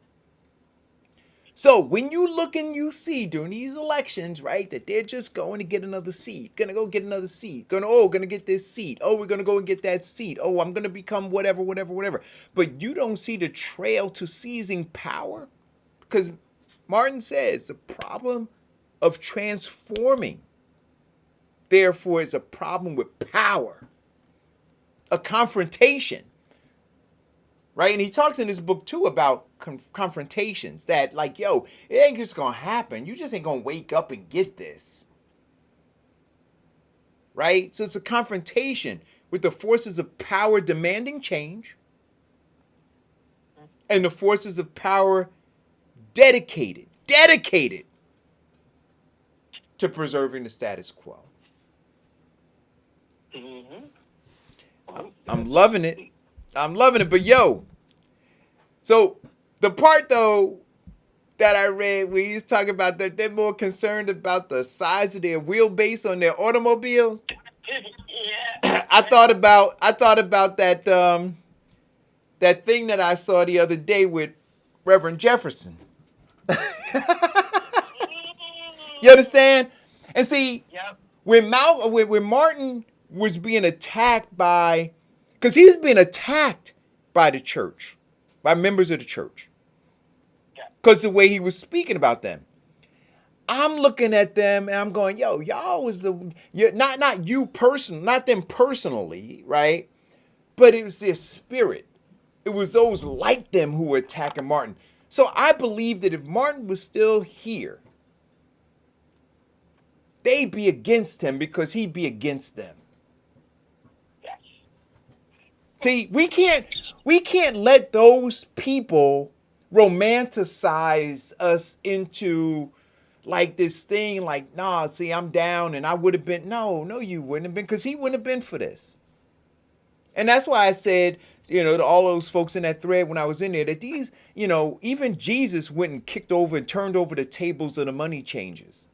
So when you look and you see during these elections, right, that they're just going to get another seat, gonna go get another seat, gonna get this seat, oh, we're gonna go and get that seat, oh, I'm gonna become whatever. But you don't see the trail to seizing power, because Martin says the problem of transforming, therefore, is a problem with power, a confrontation. Right? And he talks in this book, too, about confrontations that, like, yo, it ain't just going to happen. You just ain't going to wake up and get this. Right? So it's a confrontation with the forces of power demanding change and the forces of power dedicated to preserving the status quo. I'm loving it. But yo, so the part though that I read where he's talking about that they're more concerned about the size of their wheelbase on their automobiles. Yeah. I thought about that that thing that I saw the other day with Reverend Jefferson. You understand? And see, Yep. When Martin was being attacked by, because he's being attacked by the church, by members of the church, because the way he was speaking about them. I'm looking at them and I'm going, yo, y'all was not you person, not them personally, right? But it was their spirit. It was those like them who were attacking Martin. So I believe that if Martin was still here, they'd be against him because he'd be against them. See, we can't let those people romanticize us into like this thing like, nah, see, I'm down and I would have been. No, you wouldn't have been, because he wouldn't have been for this. And that's why I said, to all those folks in that thread when I was in there, that these, even Jesus went and kicked over and turned over the tables of the money changers.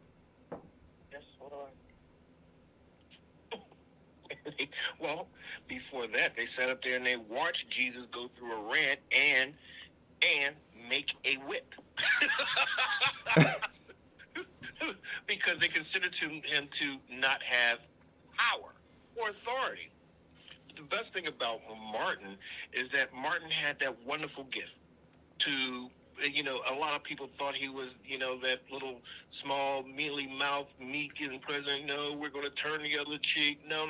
Well, before that, they sat up there and they watched Jesus go through a rant and make a whip. Because they considered him to not have power or authority. The best thing about Martin is that Martin had that wonderful gift to, a lot of people thought he was, that little small, mealy mouth, meek and president. No, we're going to turn the other cheek. No.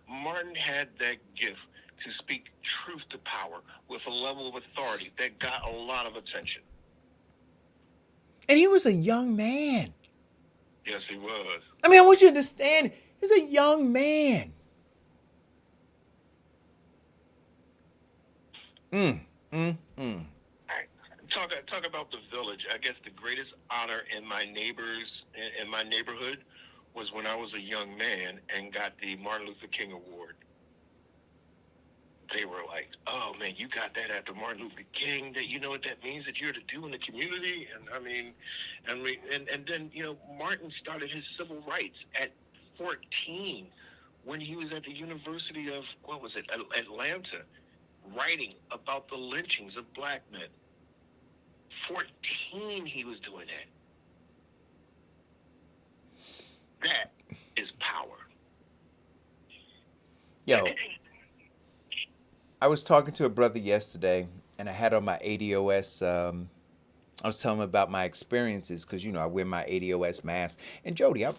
Martin had that gift to speak truth to power with a level of authority that got a lot of attention. And he was a young man. Yes, he was. I mean, I want you to understand, he was a young man. Talk about the village. I guess the greatest honor in my neighborhood was when I was a young man and got the Martin Luther King Award. They were like, "Oh man, you got that after Martin Luther King. That, you know what that means, that you're to do in the community." And then Martin started his civil rights at 14 when he was at the University of Atlanta, writing about the lynchings of black men. 14, he was doing that. That is power. Yo, I was talking to a brother yesterday, and I had on my ADOS. I was telling him about my experiences because I wear my ADOS mask. And Jody, I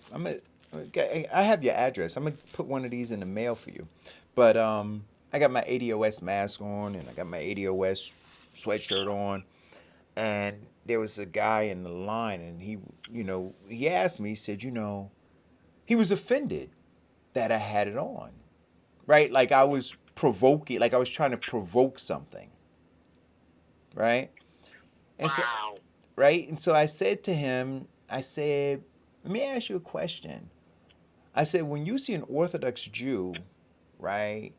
have your address. I'm gonna put one of these in the mail for you. But I got my ADOS mask on, and I got my ADOS sweatshirt on. And there was a guy in the line, and he asked me, he said, he was offended that I had it on, right? Like I was provoking, like I was trying to provoke something, right? And wow. Right? And so I said to him, let me ask you a question. I said, when you see an Orthodox Jew, right?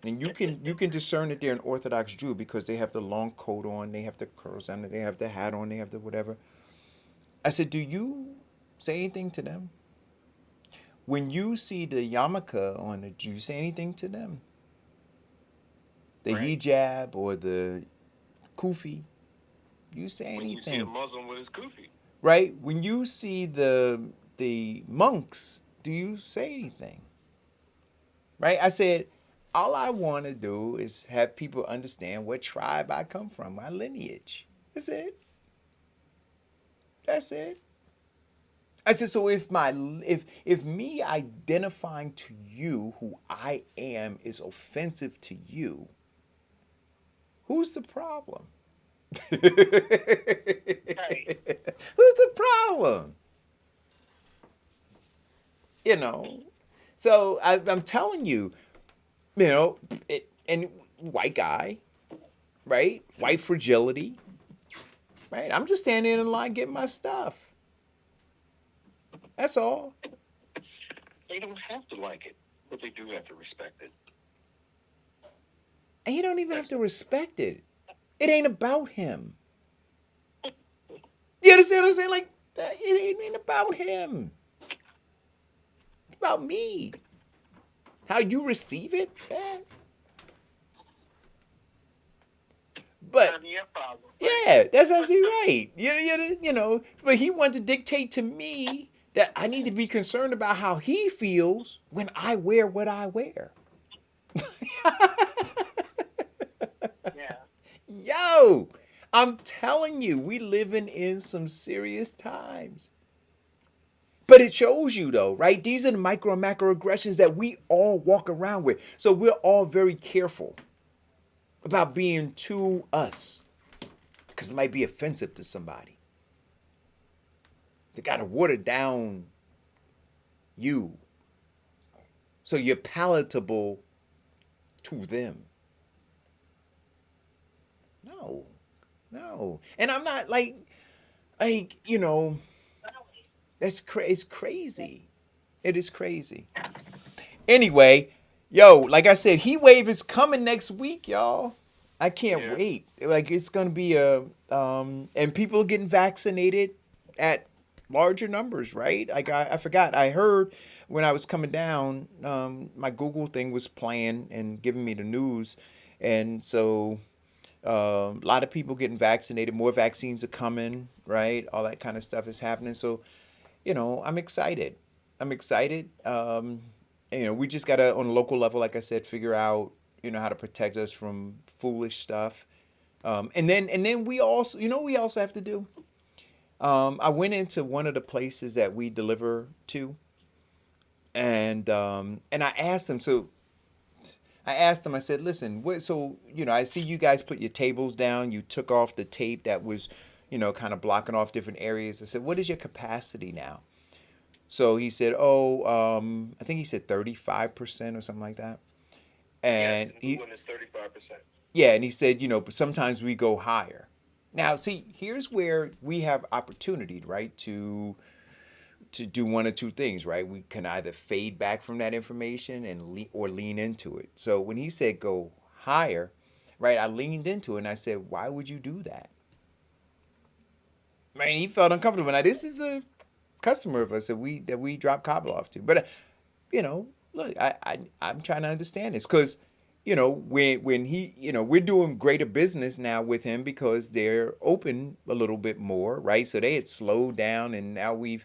And you can discern that they're an Orthodox Jew because they have the long coat on, they have the curls on, they have the hat on, they have the whatever. I said, do you say anything to them? When you see the yarmulke on it, do you say anything to them? The hijab or the kufi? Do you say anything? When you see a Muslim with his kufi. Right? When you see the monks, do you say anything? Right? I said, all I want to do is have people understand what tribe I come from, my lineage. That's it. That's it. I said, so if me identifying to you who I am is offensive to you, who's the problem? Who's the problem? So I'm telling you, and white guy, right? White fragility, right? I'm just standing in line getting my stuff. That's all. They don't have to like it, but they do have to respect it. And you don't even have to respect it. It ain't about him. You understand what I'm saying? Like, it ain't about him. It's about me. How you receive it? But yeah, that's absolutely right. But he wanted to dictate to me that I need to be concerned about how he feels when I wear what I wear. Yeah. Yo, I'm telling you, we living in some serious times. But it shows you though, right? These are the micro and macro aggressions that we all walk around with. So we're all very careful about being too us because it might be offensive to somebody. They got to water down you so you're palatable to them. No, no. And I'm not like, it's crazy. It is crazy. Anyway, yo, like I said, heat wave is coming next week, y'all. I can't Yeah. wait. Like it's gonna be and people are getting vaccinated at larger numbers, right? Like I forgot. I heard when I was coming down, my Google thing was playing and giving me the news, and so a lot of people getting vaccinated. More vaccines are coming, right? All that kind of stuff is happening. So I'm excited. I'm excited. We just gotta, on a local level, like I said, figure out, how to protect us from foolish stuff. And then we also, what we also have to do. I went into one of the places that we deliver to, and I asked them. So I asked them. I said, "Listen, so I see you guys put your tables down. You took off the tape that was, kind of blocking off different areas." I said, "What is your capacity now?" So he said, "Oh, I think he said 35% or something like that." And The new one is 35%. yeah, and he said, but sometimes we go higher. Now, see, here's where we have opportunity, right, to do one or two things, right? We can either fade back from that information and or lean into it. So when he said go higher, right, I leaned into it and I said, "Why would you do that?" Man, he felt uncomfortable. Now, this is a customer of us that we drop cobble off to. But look, I'm trying to understand this because when he we're doing greater business now with him because they're open a little bit more, right? So they had slowed down and now we're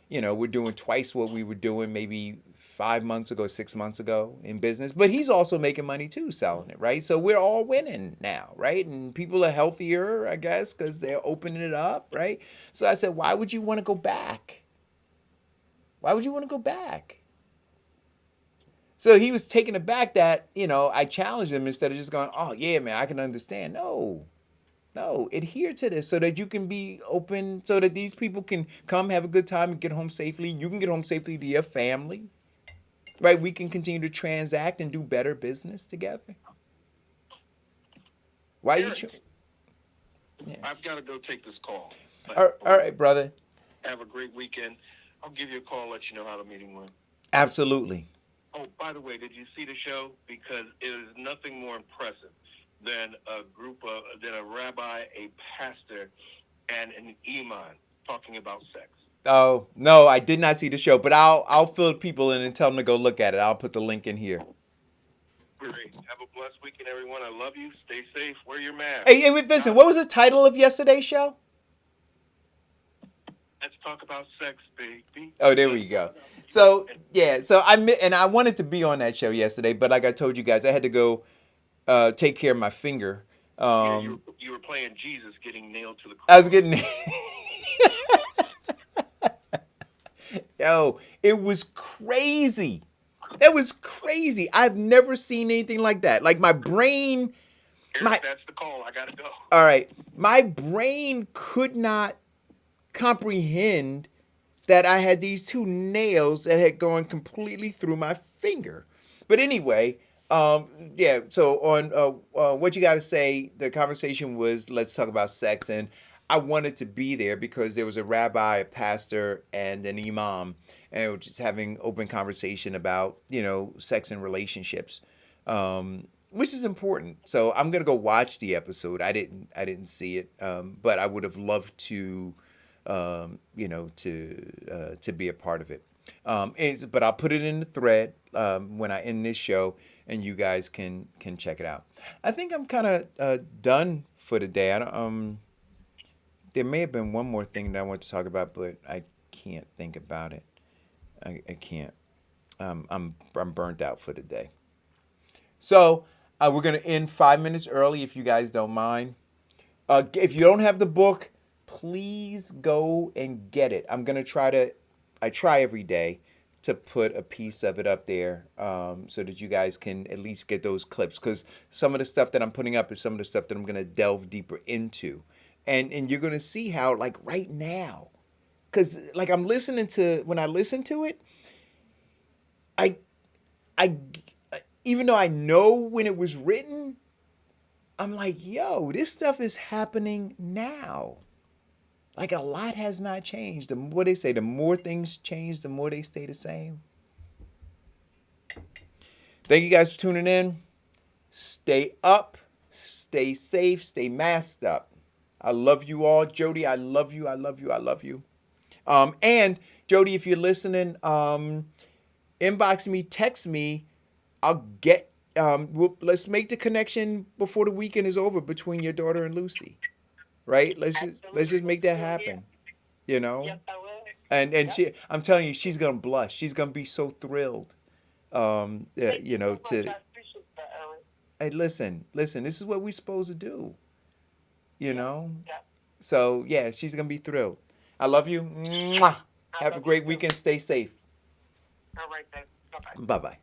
doing twice what we were doing maybe 5 months ago, 6 months ago in business. But he's also making money too selling it, right? So we're all winning now, right? And people are healthier, I guess, because they're opening it up, right? So I said, why would you want to go back? Why would you want to go back? So he was taken aback that, I challenged him instead of just going, "Oh, yeah, man, I can understand." No, adhere to this so that you can be open, so that these people can come have a good time and get home safely. You can get home safely to your family, right? We can continue to transact and do better business together. Why you? Eric, I've got to go take this call. But All right, brother. have a great weekend. I'll give you a call, let you know how the meeting went. Absolutely. Oh, by the way, did you see the show? Because it is nothing more impressive than than a rabbi, a pastor, and an imam talking about sex. Oh no, I did not see the show, but I'll fill people in and tell them to go look at it. I'll put the link in here. Great. Have a blessed weekend, everyone. I love you. Stay safe. Wear your mask. Hey, wait, Vincent, what was the title of yesterday's show? Let's talk about sex, baby. Oh, there we go. So yeah, I wanted to be on that show yesterday, but like I told you guys, I had to go take care of my finger. Yeah, you were playing Jesus getting nailed to the cross. I was getting Yo, it was crazy. It was crazy. I've never seen anything like that. Like my brain, Eric, that's the call. I gotta go. all right, my brain could not comprehend that I had these two nails that had gone completely through my finger. But anyway, yeah. So on what you got to say, the conversation was let's talk about sex, and I wanted to be there because there was a rabbi, a pastor, and an imam, and we were just having open conversation about sex and relationships, which is important. So I'm gonna go watch the episode. I didn't see it, but I would have loved to to be a part of it. But I'll put it in the thread when I end this show, and you guys can check it out. I think I'm kind of done for the day. There may have been one more thing that I want to talk about, but I can't think about it. I can't. I'm burnt out for the day. So we're gonna end 5 minutes early if you guys don't mind. If you don't have the book, please go and get it. I try every day to put a piece of it up there so that you guys can at least get those clips. Because some of the stuff that I'm putting up is some of the stuff that I'm going to delve deeper into. And you're going to see how, like right now, because like when I listen to it, I, I, even though I know when it was written, I'm like, yo, this stuff is happening now. Like a lot has not changed. The more they say, the more things change, the more they stay the same. Thank you guys for tuning in. Stay up, stay safe, stay masked up. I love you all. Jody, I love you, I love you, I love you. And Jody, if you're listening, inbox me, text me. I'll get, let's make the connection before the weekend is over between your daughter and Lucy. Right? Let's just make that happen. You know? Yes, I will. And I'm telling you, she's gonna blush. She's gonna be so thrilled. Thank You know, so much. I to appreciate that, Aaron. hey, listen, this is what we're supposed to do. You know? Yeah. So yeah, she's gonna be thrilled. I love you. Mwah. Have a love great you too. weekend. Stay safe. All right, then. Bye-bye. Bye bye.